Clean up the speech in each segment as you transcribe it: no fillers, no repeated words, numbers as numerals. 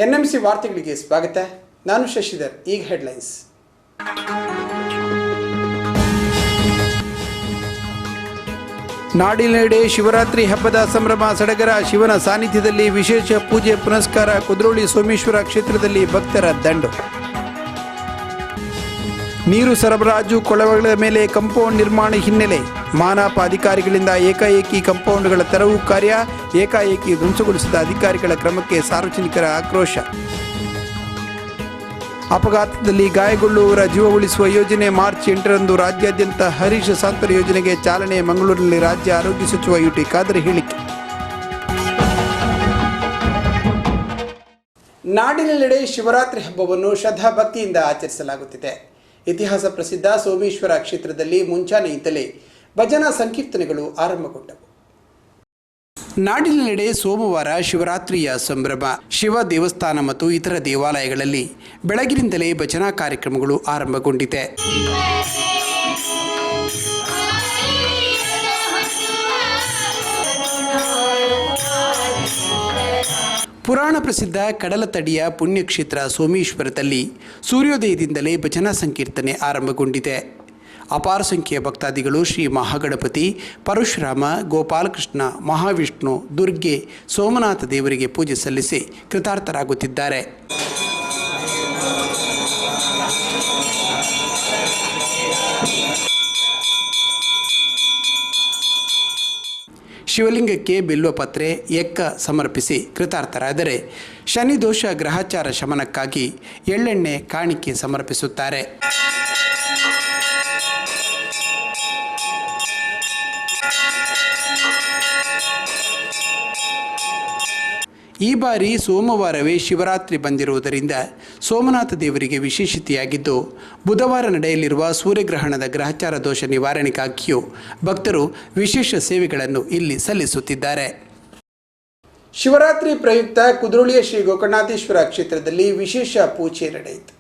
NMC ವಾರ್ತೆಗಳಿಗೆ ಸ್ವಾಗತ. ನಾನು ಶಶಿಧರ್. ಈಗ ಹೆಡ್ಲೈನ್ಸ್. ನಾಡಿನೆಡೆ ಶಿವರಾತ್ರಿ ಹಬ್ಬದ ಸಂಭ್ರಮ ಸಡಗರ. ಶಿವನ ಸಾನ್ನಿಧ್ಯದಲ್ಲಿ ವಿಶೇಷ ಪೂಜೆ ಪುನಸ್ಕಾರ. ಕುದ್ರೋಳಿ ಸೋಮೇಶ್ವರ ಕ್ಷೇತ್ರದಲ್ಲಿ ಭಕ್ತರ ದಂಡು. ನೀರು ಸರಬರಾಜು ಕೊಳವೆಗಳ ಮೇಲೆ ಕಾಂಪೌಂಡ್ ನಿರ್ಮಾಣ ಹಿನ್ನೆಲೆ ಮಾನಪ ಅಧಿಕಾರಿಗಳಿಂದ ಏಕಾಏಕಿ ಕಾಂಪೌಂಡ್ಗಳ ತೆರವು ಕಾರ್ಯ. ಏಕಾಏಕಿ ಧ್ವಂಸಗೊಳಿಸಿದ ಅಧಿಕಾರಿಗಳ ಕ್ರಮಕ್ಕೆ ಸಾರ್ವಜನಿಕರ ಆಕ್ರೋಶ. ಅಪಘಾತದಲ್ಲಿ ಗಾಯಗೊಳ್ಳುವವರ ಜೀವ ಉಳಿಸುವ ಯೋಜನೆ ಮಾರ್ಚ್ 8ರಂದು ರಾಜ್ಯಾದ್ಯಂತ ಹರೀಶ್ ಸಾಂತ್ವನ ಯೋಜನೆಗೆ ಚಾಲನೆ. ಮಂಗಳೂರಿನಲ್ಲಿ ರಾಜ್ಯ ಆರೋಗ್ಯ ಸಚಿವ ಯುಟಿ ಖಾದರ್ ಹೇಳಿಕೆ. ನಾಡಿನೆಲ್ಲೆಡೆ ಶಿವರಾತ್ರಿ ಹಬ್ಬವನ್ನು ಶ್ರದ್ಧಾಭಕ್ತಿಯಿಂದ ಆಚರಿಸಲಾಗುತ್ತಿದೆ. ಇತಿಹಾಸ ಪ್ರಸಿದ್ಧ ಸೋಮೇಶ್ವರ ಕ್ಷೇತ್ರದಲ್ಲಿ ಮುಂಚಾನೆಯಿಂದಲೇ ಭಜನಾ ಸಂಕೀರ್ತನೆಗಳು ಆರಂಭಗೊಂಡವು. ನಾಡಿನೆಲ್ಲೆಡೆ ಸೋಮವಾರ ಶಿವರಾತ್ರಿಯ ಸಂಭ್ರಮ. ಶಿವ ದೇವಸ್ಥಾನ ಮತ್ತು ಇತರ ದೇವಾಲಯಗಳಲ್ಲಿ ಬೆಳಗಿನಿಂದಲೇ ಭಜನಾ ಕಾರ್ಯಕ್ರಮಗಳು ಆರಂಭಗೊಂಡಿದೆ. ಪುರಾಣ ಪ್ರಸಿದ್ಧ ಕಡಲ ತಡಿಯ ಪುಣ್ಯಕ್ಷೇತ್ರ ಸೋಮೇಶ್ವರದಲ್ಲಿ ಸೂರ್ಯೋದಯದಿಂದಲೇ ಭಜನಾ ಸಂಕೀರ್ತನೆ ಆರಂಭಗೊಂಡಿದೆ. ಅಪಾರ ಸಂಖ್ಯೆಯ ಭಕ್ತಾದಿಗಳು ಶ್ರೀ ಮಹಾಗಣಪತಿ, ಪರಶುರಾಮ, ಗೋಪಾಲಕೃಷ್ಣ, ಮಹಾವಿಷ್ಣು, ದುರ್ಗೆ, ಸೋಮನಾಥ ದೇವರಿಗೆ ಪೂಜೆ ಸಲ್ಲಿಸಿ ಕೃತಾರ್ಥರಾಗುತ್ತಿದ್ದಾರೆ. ಶಿವಲಿಂಗಕ್ಕೆ ಬಿಲ್ವಪತ್ರೆ, ಎಕ್ಕ ಸಮರ್ಪಿಸಿ ಕೃತಾರ್ಥರಾದರೆ ಶನಿ ದೋಷ ಗ್ರಹಚಾರ ಶಮನಕ್ಕಾಗಿ ಎಳ್ಳೆಣ್ಣೆ ಕಾಣಿಕೆ ಸಮರ್ಪಿಸುತ್ತಾರೆ. ಈ ಬಾರಿ ಸೋಮವಾರವೇ ಶಿವರಾತ್ರಿ ಬಂದಿರುವುದರಿಂದ ಸೋಮನಾಥ ದೇವರಿಗೆ ವಿಶೇಷತೆಯಾಗಿದ್ದು, ಬುಧವಾರ ನಡೆಯಲಿರುವ ಸೂರ್ಯಗ್ರಹಣದ ಗ್ರಹಚಾರ ದೋಷ ನಿವಾರಣೆಗಾಗಿಯೂ ಭಕ್ತರು ವಿಶೇಷ ಸೇವೆಗಳನ್ನು ಇಲ್ಲಿ ಸಲ್ಲಿಸುತ್ತಿದ್ದಾರೆ. ಶಿವರಾತ್ರಿ ಪ್ರಯುಕ್ತ ಕುದ್ರೋಳಿಯ ಶ್ರೀ ಗೋಕರ್ಣನಾಥೇಶ್ವರ ಕ್ಷೇತ್ರದಲ್ಲಿ ವಿಶೇಷ ಪೂಜೆ ನಡೆಯಿತು.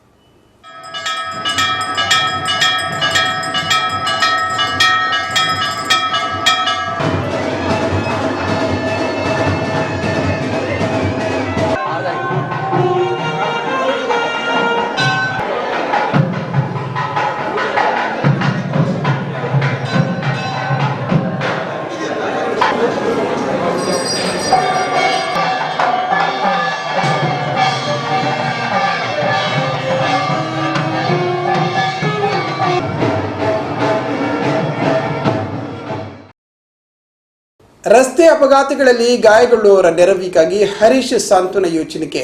ರಸ್ತೆ ಅಪಘಾತಗಳಲ್ಲಿ ಗಾಯಗೊಳ್ಳುವವರ ನೆರವಿಗಾಗಿ ಹರೀಶ್ ಸಾಂತ್ವನ ಯೋಜನೆಗೆ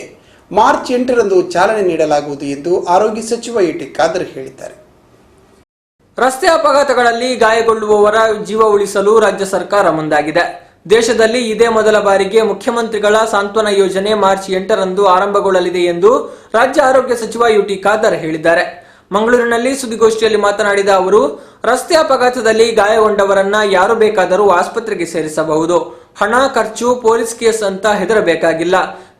ಮಾರ್ಚ್ 8ರಂದು ಚಾಲನೆ ನೀಡಲಾಗುವುದು ಎಂದು ಆರೋಗ್ಯ ಸಚಿವ ಯುಟಿ ಖಾದರ್ ಹೇಳಿದ್ದಾರೆ. ರಸ್ತೆ ಅಪಘಾತಗಳಲ್ಲಿ ಗಾಯಗೊಳ್ಳುವವರ ಜೀವ ಉಳಿಸಲು ರಾಜ್ಯ ಸರ್ಕಾರ ಮುಂದಾಗಿದೆ. ದೇಶದಲ್ಲಿ ಇದೇ ಮೊದಲ ಬಾರಿಗೆ ಮುಖ್ಯಮಂತ್ರಿಗಳ ಸಾಂತ್ವನ ಯೋಜನೆ ಮಾರ್ಚ್ 8ರಂದು ಆರಂಭಗೊಳ್ಳಲಿದೆ ಎಂದು ರಾಜ್ಯ ಆರೋಗ್ಯ ಸಚಿವ ಯುಟಿ ಖಾದರ್ ಹೇಳಿದ್ದಾರೆ. ಮಂಗಳೂರಿನಲ್ಲಿ ಸುದ್ದಿಗೋಷ್ಠಿಯಲ್ಲಿ ಮಾತನಾಡಿದ ಅವರು, ರಸ್ತೆ ಅಪಘಾತದಲ್ಲಿ ಗಾಯಗೊಂಡವರನ್ನ ಯಾರು ಬೇಕಾದರೂ ಆಸ್ಪತ್ರೆಗೆ ಸೇರಿಸಬಹುದು. ಹಣ, ಖರ್ಚು, ಪೊಲೀಸ್ ಕೇಸ್ ಅಂತ ಹೆದರಬೇಕಾಗಿಲ್ಲ.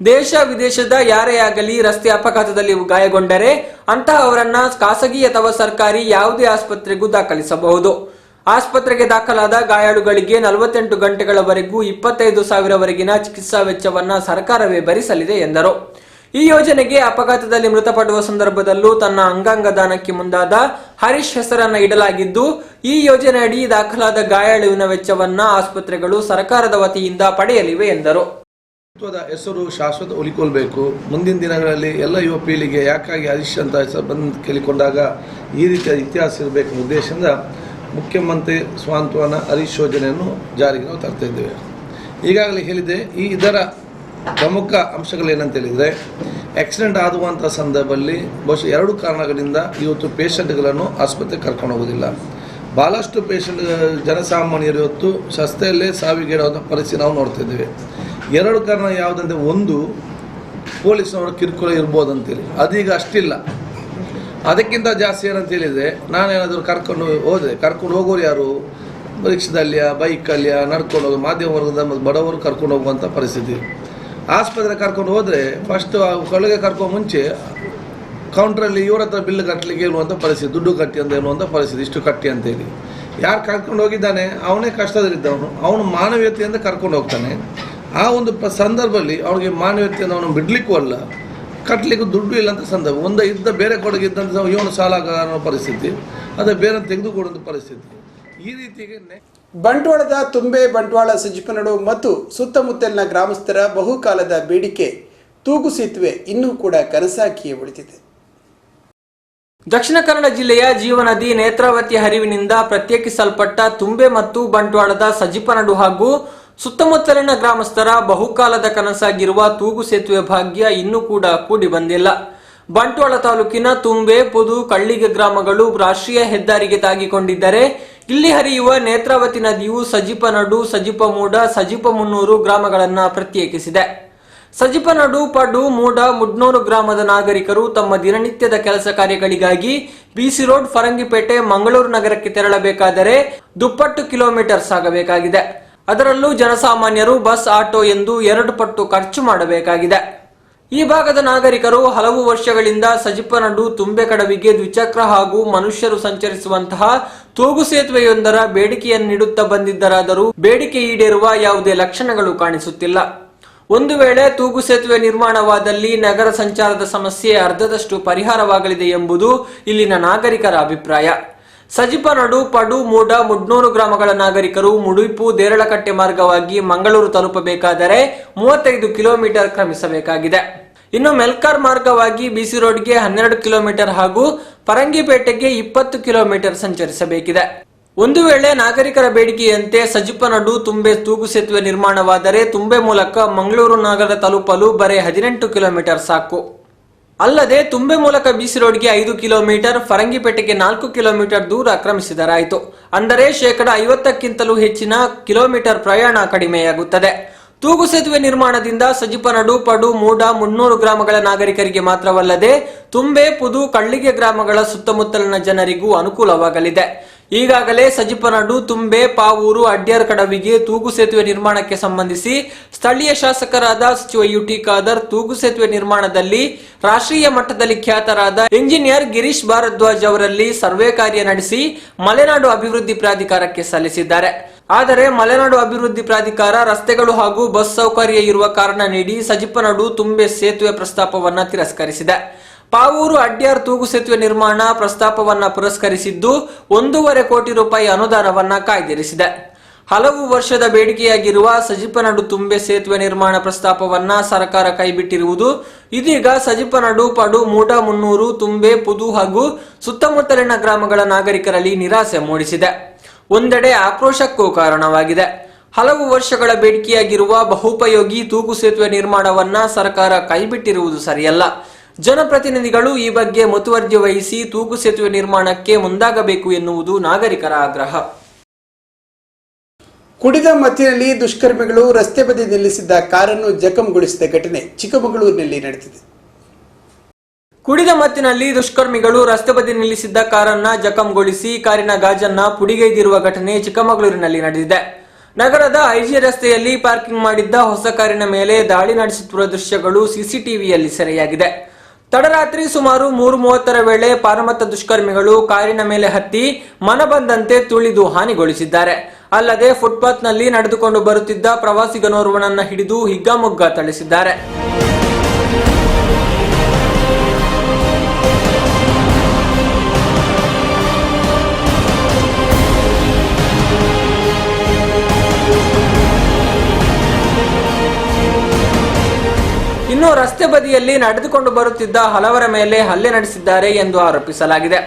ದೇಶ ವಿದೇಶದ ಯಾರೇ ಆಗಲಿ ರಸ್ತೆ ಅಪಘಾತದಲ್ಲಿ ಗಾಯಗೊಂಡರೆ ಅಂತಹವರನ್ನ ಖಾಸಗಿ ಅಥವಾ ಸರ್ಕಾರಿ ಯಾವುದೇ ಆಸ್ಪತ್ರೆಗೂ ದಾಖಲಿಸಬಹುದು. ಆಸ್ಪತ್ರೆಗೆ ದಾಖಲಾದ ಗಾಯಾಳುಗಳಿಗೆ 48 ಗಂಟೆಗಳವರೆಗೂ 25,000ವರೆಗಿನ ಚಿಕಿತ್ಸಾ ವೆಚ್ಚವನ್ನ ಸರ್ಕಾರವೇ ಭರಿಸಲಿದೆ ಎಂದರು. ಈ ಯೋಜನೆಗೆ ಅಪಘಾತದಲ್ಲಿ ಮೃತಪಡುವ ಸಂದರ್ಭದಲ್ಲೂ ತನ್ನ ಅಂಗಾಂಗ ದಾನಕ್ಕೆ ಮುಂದಾದ ಹರೀಶ್ ಹೆಸರನ್ನ ಇಡಲಾಗಿದ್ದು, ಈ ಯೋಜನೆಯಡಿ ದಾಖಲಾದ ಗಾಯಾಳುವಿನ ವೆಚ್ಚವನ್ನ ಆಸ್ಪತ್ರೆಗಳು ಸರ್ಕಾರದ ವತಿಯಿಂದ ಪಡೆಯಲಿವೆ ಎಂದರು. ಹೆಸರು ಶಾಶ್ವತ ಉಳಿಕೊಳ್ಬೇಕು. ಮುಂದಿನ ದಿನಗಳಲ್ಲಿ ಎಲ್ಲ ಯುವ ಪೀಳಿಗೆ ಯಾಕಾಗಿ ಹರೀಶ್ ಅಂತ ಹೆಸರು ಬಂದು ಕೇಳಿಕೊಂಡಾಗ ಈ ರೀತಿಯ ಇತಿಹಾಸ ಇರಬೇಕು ಉದ್ದೇಶದಿಂದ ಮುಖ್ಯಮಂತ್ರಿ ಸಾಂತ್ವನ ಹರೀಶ್ ಯೋಜನೆಯನ್ನು ಜಾರಿಗೆ ನಾವು ತರ್ತಾ ಇದ್ದೇವೆ. ಈಗಾಗಲೇ ಹೇಳಿದೆ, ಇದರ ಪ್ರಮುಖ ಅಂಶಗಳೇನಂತ ಹೇಳಿದರೆ, ಆಕ್ಸಿಡೆಂಟ್ ಆಗುವಂಥ ಸಂದರ್ಭದಲ್ಲಿ ಬಹುಶಃ 2 ಕಾರಣಗಳಿಂದ ಇವತ್ತು ಪೇಷಂಟ್ಗಳನ್ನು ಆಸ್ಪತ್ರೆಗೆ ಕರ್ಕೊಂಡು ಹೋಗೋದಿಲ್ಲ. ಭಾಳಷ್ಟು ಪೇಷಂಟ್ ಜನಸಾಮಾನ್ಯರು ಇವತ್ತು ರಸ್ತೆಯಲ್ಲೇ ಸಾವಿಗೀಡಾದ ಪರಿಸ್ಥಿತಿ ನಾವು ನೋಡ್ತಾ ಇದ್ದೇವೆ. 2 ಕಾರಣ ಯಾವುದಂದರೆ, ಒಂದು ಪೊಲೀಸ್ನವರ ಕಿರುಕುಳ ಇರ್ಬೋದು ಅಂತೇಳಿ, ಅದೀಗ ಅಷ್ಟಿಲ್ಲ. ಅದಕ್ಕಿಂತ ಜಾಸ್ತಿ ಏನಂತ ಹೇಳಿದರೆ, ನಾನೇನಾದರೂ ಕರ್ಕೊಂಡು ಹೋಗೋರು ಯಾರು? ರಿಕ್ಷಾದಲ್ಲಿಯ, ಬೈಕಲ್ಲಿಯ, ನಡ್ಕೊಂಡು ಹೋಗಿ ಮಾಧ್ಯಮ ವರ್ಗದ ಬಡವರು ಕರ್ಕೊಂಡು ಹೋಗುವಂಥ ಪರಿಸ್ಥಿತಿ. ಆಸ್ಪತ್ರೆ ಕರ್ಕೊಂಡು ಹೋದರೆ ಫಸ್ಟ್ ಒಳಗೆ ಕರ್ಕೊಂಡು ಮುಂಚೆ ಕೌಂಟ್ರಲ್ಲಿ ಇವ್ರ ಹತ್ರ ಬಿಲ್ ಕಟ್ಟಲಿಕ್ಕೆ ಹೇಳುವಂಥ ಪರಿಸ್ಥಿತಿ, ದುಡ್ಡು ಕಟ್ಟಿ ಅಂತ ಹೇಳುವಂಥ ಪರಿಸ್ಥಿತಿ, ಇಷ್ಟು ಕಟ್ಟಿ ಅಂತೇಳಿ. ಯಾರು ಕರ್ಕೊಂಡು ಹೋಗಿದ್ದಾನೆ ಅವನೇ ಕಷ್ಟದಲ್ಲಿದ್ದವನು, ಅವನು ಮಾನವೀಯತೆಯಿಂದ ಕರ್ಕೊಂಡು ಹೋಗ್ತಾನೆ. ಆ ಒಂದು ಸಂದರ್ಭದಲ್ಲಿ ಅವನಿಗೆ ಮಾನವೀಯತೆಯನ್ನು ಅವನು ಬಿಡಲಿಕ್ಕೂ ಅಲ್ಲ, ಕಟ್ಟಲಿಕ್ಕೂ ದುಡ್ಡು ಇಲ್ಲಂಥ ಸಂದರ್ಭ. ಇದ್ದ ಬೇರೆ ಕೊಡಗಿದ್ದಂಥ ಇವನು ಸಾಲಗಾರನ ಪರಿಸ್ಥಿತಿ, ಅದೇ ಬೇರೆ ತೆಗೆದುಕೊಡುವಂಥ ಪರಿಸ್ಥಿತಿ. ಈ ರೀತಿಗೆ ಬಂಟ್ವಾಳದ ತುಂಬೆ, ಬಂಟ್ವಾಳ, ಸಜಿಪನಡು ಮತ್ತು ಸುತ್ತಮುತ್ತಲಿನ ಗ್ರಾಮಸ್ಥರ ಬಹುಕಾಲದ ಬೇಡಿಕೆ ತೂಗು ಸೇತುವೆ ಇನ್ನೂ ಕೂಡ ಕನಸಾಗಿಯೇ ಉಳಿದಿದೆ. ದಕ್ಷಿಣ ಕನ್ನಡ ಜಿಲ್ಲೆಯ ಜೀವನದಿ ನೇತ್ರಾವತಿ ಹರಿವಿನಿಂದ ಪ್ರತ್ಯೇಕಿಸಲ್ಪಟ್ಟ ತುಂಬೆ ಮತ್ತು ಬಂಟ್ವಾಳದ ಸಜಿಪನಡು ಹಾಗೂ ಸುತ್ತಮುತ್ತಲಿನ ಗ್ರಾಮಸ್ಥರ ಬಹುಕಾಲದ ಕನಸಾಗಿರುವ ತೂಗು ಸೇತುವೆ ಭಾಗ್ಯ ಇನ್ನೂ ಕೂಡ ಕೂಡಿ ಬಂದಿಲ್ಲ. ಬಂಟ್ವಾಳ ತಾಲೂಕಿನ ತುಂಬೆ, ಪುದು, ಕಳ್ಳಿಗೆ ಗ್ರಾಮಗಳು ರಾಷ್ಟ್ರೀಯ ಹೆದ್ದಾರಿಗೆ ತಾಗಿಕೊಂಡಿದ್ದರೆ ಇಲ್ಲಿ ಹರಿಯುವ ನೇತ್ರಾವತಿ ನದಿಯು ಸಜಿಪನಡು, ಸಜಿಪಮೂಡ, ಸಜಿಪಮುನ್ನೂರು ಗ್ರಾಮಗಳನ್ನು ಪ್ರತ್ಯೇಕಿಸಿದೆ. ಸಜಿಪನಡು, ಪಡು, ಮೂಡ, ಮುಡ್ನೂರು ಗ್ರಾಮದ ನಾಗರಿಕರು ತಮ್ಮ ದಿನನಿತ್ಯದ ಕೆಲಸ ಕಾರ್ಯಗಳಿಗಾಗಿ ಬಿಸಿ ರೋಡ್, ಫರಂಗಿಪೇಟೆ, ಮಂಗಳೂರು ನಗರಕ್ಕೆ ತೆರಳಬೇಕಾದರೆ ದುಪ್ಪಟ್ಟು ಕಿಲೋಮೀಟರ್ ಸಾಗಬೇಕಾಗಿದೆ. ಅದರಲ್ಲೂ ಜನಸಾಮಾನ್ಯರು ಬಸ್, ಆಟೋ ಎಂದು 2 ಪಟ್ಟು ಖರ್ಚು ಮಾಡಬೇಕಾಗಿದೆ. ಈ ಭಾಗದ ನಾಗರಿಕರು ಹಲವು ವರ್ಷಗಳಿಂದ ಸಜಿಪನಡು, ತುಂಬೆ ಕಡವಿಗೆ ದ್ವಿಚಕ್ರ ಹಾಗೂ ಮನುಷ್ಯರು ಸಂಚರಿಸುವಂತಹ ತೂಗು ಸೇತುವೆಯೊಂದರ ಬೇಡಿಕೆಯನ್ನಿಡುತ್ತಾ ಬಂದಿದ್ದರಾದರೂ ಬೇಡಿಕೆ ಈಡೇರುವ ಯಾವುದೇ ಲಕ್ಷಣಗಳು ಕಾಣಿಸುತ್ತಿಲ್ಲ. ಒಂದು ವೇಳೆ ತೂಗು ಸೇತುವೆ ನಿರ್ಮಾಣವಾದಲ್ಲಿ ನಗರ ಸಂಚಾರದ ಸಮಸ್ಯೆ ಅರ್ಧದಷ್ಟು ಪರಿಹಾರವಾಗಲಿದೆ ಎಂಬುದು ಇಲ್ಲಿನ ನಾಗರಿಕರ ಅಭಿಪ್ರಾಯ. ಸಜಿಪನಡು, ಪಡು, ಮೂಡ, ಮುಡ್ನೂರು ಗ್ರಾಮಗಳ ನಾಗರಿಕರು ಮುಡುಪು, ದೇರಳಕಟ್ಟೆ ಮಾರ್ಗವಾಗಿ ಮಂಗಳೂರು ತಲುಪಬೇಕಾದರೆ 35 ಕಿಲೋಮೀಟರ್ ಕ್ರಮಿಸಬೇಕಾಗಿದೆ. ಇನ್ನು ಮೆಲ್ಕಾರ್ ಮಾರ್ಗವಾಗಿ ಬಿಸಿ ರೋಡ್ಗೆ 12 ಕಿಲೋಮೀಟರ್ ಹಾಗೂ ಪರಂಗಿಪೇಟೆಗೆ 20 ಕಿಲೋಮೀಟರ್ ಸಂಚರಿಸಬೇಕಿದೆ. ಒಂದು ವೇಳೆ ನಾಗರಿಕರ ಬೇಡಿಕೆಯಂತೆ ಸಜಿಪನಡು, ತುಂಬೆ ತೂಗು ಸೇತುವೆ ನಿರ್ಮಾಣವಾದರೆ ತುಂಬೆ ಮೂಲಕ ಮಂಗಳೂರು ನಗರ ತಲುಪಲು ಬರೀ 18 ಕಿಲೋಮೀಟರ್ ಸಾಕು. ಅಲ್ಲದೆ ತುಂಬೆ ಮೂಲಕ ಬಿಸಿ ರೋಡ್ಗೆ 5 ಕಿಲೋಮೀಟರ್, ಫರಂಗಿಪೇಟೆಗೆ 4 ಕಿಲೋಮೀಟರ್ ದೂರ ಕ್ರಮಿಸಿದರಾಯಿತು. ಅಂದರೆ 50%ಕ್ಕಿಂತಲೂ ಹೆಚ್ಚಿನ ಕಿಲೋಮೀಟರ್ ಪ್ರಯಾಣ ಕಡಿಮೆಯಾಗುತ್ತದೆ. ತೂಗು ಸೇತುವೆ ನಿರ್ಮಾಣದಿಂದ ಸಜಿಪನಡು, ಪಡು, ಮೂಡ, ಮುನ್ನೂರು ಗ್ರಾಮಗಳ ನಾಗರಿಕರಿಗೆ ಮಾತ್ರವಲ್ಲದೆ ತುಂಬೆ, ಪುದು, ಕಳ್ಳಿಗೆ ಗ್ರಾಮಗಳ ಸುತ್ತಮುತ್ತಲಿನ ಜನರಿಗೂ ಅನುಕೂಲವಾಗಲಿದೆ. ಈಗಾಗಲೇ ಸಜಿಪನಡು, ತುಂಬೆ, ಪಾವೂರು, ಅಡ್ಯಾರ್ ಕಡವಿಗೆ ತೂಗು ಸೇತುವೆ ನಿರ್ಮಾಣಕ್ಕೆ ಸಂಬಂಧಿಸಿ ಸ್ಥಳೀಯ ಶಾಸಕರಾದ ಸಚಿವ ಯುಟಿ ಖಾದರ್ ತೂಗು ಸೇತುವೆ ನಿರ್ಮಾಣದಲ್ಲಿ ರಾಷ್ಟ್ರೀಯ ಮಟ್ಟದಲ್ಲಿ ಖ್ಯಾತರಾದ ಇಂಜಿನಿಯರ್ ಗಿರೀಶ್ ಭಾರದ್ವಾಜ್ ಅವರಲ್ಲಿ ಸರ್ವೆ ಕಾರ್ಯ ನಡೆಸಿ ಮಲೆನಾಡು ಅಭಿವೃದ್ಧಿ ಪ್ರಾಧಿಕಾರಕ್ಕೆ ಸಲ್ಲಿಸಿದ್ದಾರೆ. ಆದರೆ ಮಲೆನಾಡು ಅಭಿವೃದ್ಧಿ ಪ್ರಾಧಿಕಾರ ರಸ್ತೆಗಳು ಹಾಗೂ ಬಸ್ ಸೌಕರ್ಯ ಇರುವ ಕಾರಣ ನೀಡಿ ಸಜಿಪನಡು, ತುಂಬೆ ಸೇತುವೆ ಪ್ರಸ್ತಾಪವನ್ನ ತಿರಸ್ಕರಿಸಿದೆ. ಪಾವೂರು, ಅಡ್ಯಾರ್ ತೂಗು ಸೇತುವೆ ನಿರ್ಮಾಣ ಪ್ರಸ್ತಾಪವನ್ನ ಪುರಸ್ಕರಿಸಿದ್ದು 1.5 ಕೋಟಿ ರೂಪಾಯಿ ಅನುದಾನವನ್ನ ಕಾಯ್ದಿರಿಸಿದೆ. ಹಲವು ವರ್ಷದ ಬೇಡಿಕೆಯಾಗಿರುವ ಸಜಿಪನಡು, ತುಂಬೆ ಸೇತುವೆ ನಿರ್ಮಾಣ ಪ್ರಸ್ತಾಪವನ್ನ ಸರ್ಕಾರ ಕೈಬಿಟ್ಟಿರುವುದು ಇದೀಗ ಸಜಿಪನಡು, ಪಡು, ಮೂಡ, ಮುನ್ನೂರು, ತುಂಬೆ, ಪುದು ಹಾಗೂ ಸುತ್ತಮುತ್ತಲಿನ ಗ್ರಾಮಗಳ ನಾಗರಿಕರಲ್ಲಿ ನಿರಾಸೆ ಮೂಡಿಸಿದೆ. ಒಂದೆಡೆ ಆಕ್ರೋಶಕ್ಕೂ ಕಾರಣವಾಗಿದೆ. ಹಲವು ವರ್ಷಗಳ ಬೇಡಿಕೆಯಾಗಿರುವ ಬಹುಪಯೋಗಿ ತೂಗು ಸೇತುವೆ ನಿರ್ಮಾಣವನ್ನ ಸರ್ಕಾರ ಕೈಬಿಟ್ಟಿರುವುದು ಸರಿಯಲ್ಲ. ಜನಪ್ರತಿನಿಧಿಗಳು ಈ ಬಗ್ಗೆ ಮುತುವರ್ಜಿ ವಹಿಸಿ ತೂಗು ಸೇತುವೆ ನಿರ್ಮಾಣಕ್ಕೆ ಮುಂದಾಗಬೇಕು ಎನ್ನುವುದು ನಾಗರಿಕರ ಆಗ್ರಹ. ಕುಡಿದ ಮತ್ತಿನಲ್ಲಿ ದುಷ್ಕರ್ಮಿಗಳು ರಸ್ತೆ ಬದಿ ನಿಲ್ಲಿಸಿದ್ದ ಕಾರನ್ನು ಜಖಂಗೊಳಿಸಿದ ಘಟನೆ ಚಿಕ್ಕಮಗಳೂರಿನಲ್ಲಿ ನಡೆದಿದೆ. ಕುಡಿದ ಮತ್ತಿನಲ್ಲಿ ದುಷ್ಕರ್ಮಿಗಳು ರಸ್ತೆ ಬದಿ ನಿಲ್ಲಿಸಿದ್ದ ಕಾರನ್ನ ಜಖಂಗೊಳಿಸಿ ಕಾರಿನ ಗಾಜನ್ನ ಪುಡಿಗೈದಿರುವ ಘಟನೆ ಚಿಕ್ಕಮಗಳೂರಿನಲ್ಲಿ ನಡೆದಿದೆ. ನಗರದ ಐಜಿ ರಸ್ತೆಯಲ್ಲಿ ಪಾರ್ಕಿಂಗ್ ಮಾಡಿದ್ದ ಹೊಸ ಕಾರಿನ ಮೇಲೆ ದಾಳಿ ನಡೆಸುತ್ತಿರುವ ದೃಶ್ಯಗಳು ಸಿಸಿಟಿವಿಯಲ್ಲಿ ಸೆರೆಯಾಗಿದೆ. ತಡರಾತ್ರಿ ಸುಮಾರು 3:30 ವೇಳೆ ಪಾರಮತ್ತ ದುಷ್ಕರ್ಮಿಗಳು ಕಾರಿನ ಮೇಲೆ ಹತ್ತಿ ಮನಬಂದಂತೆ ತುಳಿದು ಹಾನಿಗೊಳಿಸಿದ್ದಾರೆ. ಅಲ್ಲದೆ ಫುಟ್ಪಾತ್ನಲ್ಲಿ ನಡೆದುಕೊಂಡು ಬರುತ್ತಿದ್ದ ಪ್ರವಾಸಿಗನೋರ್ವನನ್ನ ಹಿಡಿದು ಹಿಗ್ಗಾಮುಗ್ಗಾ ಥಳಿಸಿದ್ದಾರೆ. ಇನ್ನು ರಸ್ತೆ ಬದಿಯಲ್ಲಿ ನಡೆದುಕೊಂಡು ಬರುತ್ತಿದ್ದ ಹಲವರ ಮೇಲೆ ಹಲ್ಲೆ ನಡೆಸಿದ್ದಾರೆ ಎಂದು ಆರೋಪಿಸಲಾಗಿದೆ.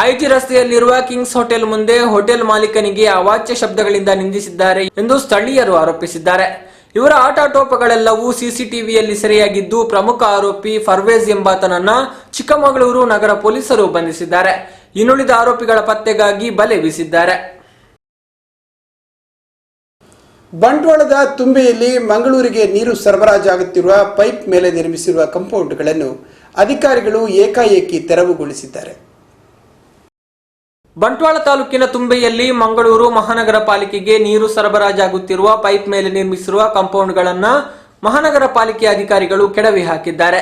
ಐಟಿ ರಸ್ತೆಯಲ್ಲಿರುವ ಕಿಂಗ್ಸ್ ಹೋಟೆಲ್ ಮುಂದೆ ಹೋಟೆಲ್ ಮಾಲೀಕನಿಗೆ ಅವಾಚ್ಯ ಶಬ್ದಗಳಿಂದ ನಿಂದಿಸಿದ್ದಾರೆ ಎಂದು ಸ್ಥಳೀಯರು ಆರೋಪಿಸಿದ್ದಾರೆ. ಇವರ ಆಟಾಟೋಪಗಳೆಲ್ಲವೂ ಸಿಸಿಟಿವಿಯಲ್ಲಿ ಸೆರೆಯಾಗಿದ್ದು ಪ್ರಮುಖ ಆರೋಪಿ ಫರ್ವೇಜ್ ಎಂಬಾತನನ್ನ ಚಿಕ್ಕಮಗಳೂರು ನಗರ ಪೊಲೀಸರು ಬಂಧಿಸಿದ್ದಾರೆ. ಇನ್ನುಳಿದ ಆರೋಪಿಗಳ ಪತ್ತೆಗಾಗಿ ಬಲೆ ಬೀಸಿದ್ದಾರೆ. ಬಂಟ್ವಾಳದ ತುಂಬೆಯಲ್ಲಿ ಮಂಗಳೂರಿಗೆ ನೀರು ಸರಬರಾಜಾಗುತ್ತಿರುವ ಪೈಪ್ ಮೇಲೆ ನಿರ್ಮಿಸಿರುವ ಕಾಂಪೌಂಡ್ಗಳನ್ನು ಅಧಿಕಾರಿಗಳು ಏಕಾಏಕಿ ತೆರವುಗೊಳಿಸಿದ್ದಾರೆ. ಬಂಟ್ವಾಳ ತಾಲೂಕಿನ ತುಂಬೆಯಲ್ಲಿ ಮಂಗಳೂರು ಮಹಾನಗರ ಪಾಲಿಕೆಗೆ ನೀರು ಸರಬರಾಜಾಗುತ್ತಿರುವ ಪೈಪ್ ಮೇಲೆ ನಿರ್ಮಿಸಿರುವ ಕಾಂಪೌಂಡ್ಗಳನ್ನು ಮಹಾನಗರ ಪಾಲಿಕೆ ಅಧಿಕಾರಿಗಳು ಕೆಡವಿ ಹಾಕಿದ್ದಾರೆ.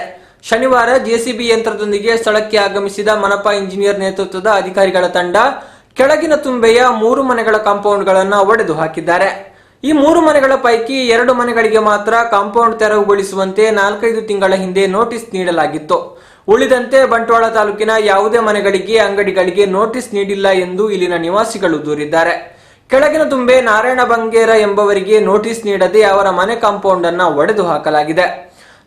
ಶನಿವಾರ ಜೆಸಿಬಿ ಯಂತ್ರದೊಂದಿಗೆ ಸ್ಥಳಕ್ಕೆ ಆಗಮಿಸಿದ ಮನಪಾ ಇಂಜಿನಿಯರ್ ನೇತೃತ್ವದ ಅಧಿಕಾರಿಗಳ ತಂಡ ಕೆಳಗಿನ ತುಂಬೆಯ 3 ಮನೆಗಳ ಕಾಂಪೌಂಡ್ಗಳನ್ನು ಒಡೆದು ಹಾಕಿದ್ದಾರೆ. ಈ 3 ಮನೆಗಳ ಪೈಕಿ 2 ಮನೆಗಳಿಗೆ ಮಾತ್ರ ಕಾಂಪೌಂಡ್ ತೆರವುಗೊಳಿಸುವಂತೆ 4-5 ತಿಂಗಳ ಹಿಂದೆ ನೋಟಿಸ್ ನೀಡಲಾಗಿತ್ತು. ಉಳಿದಂತೆ ಬಂಟ್ವಾಳ ತಾಲೂಕಿನ ಯಾವುದೇ ಮನೆಗಳಿಗೆ, ಅಂಗಡಿಗಳಿಗೆ ನೋಟಿಸ್ ನೀಡಿಲ್ಲ ಎಂದು ಇಲ್ಲಿನ ನಿವಾಸಿಗಳು ದೂರಿದ್ದಾರೆ. ಕೆಳಗಿನ ತುಂಬೆ ನಾರಾಯಣ ಬಂಗೇರ ಎಂಬವರಿಗೆ ನೋಟಿಸ್ ನೀಡದೆ ಅವರ ಮನೆ ಕಾಂಪೌಂಡ್ ಅನ್ನು ಒಡೆದು ಹಾಕಲಾಗಿದೆ.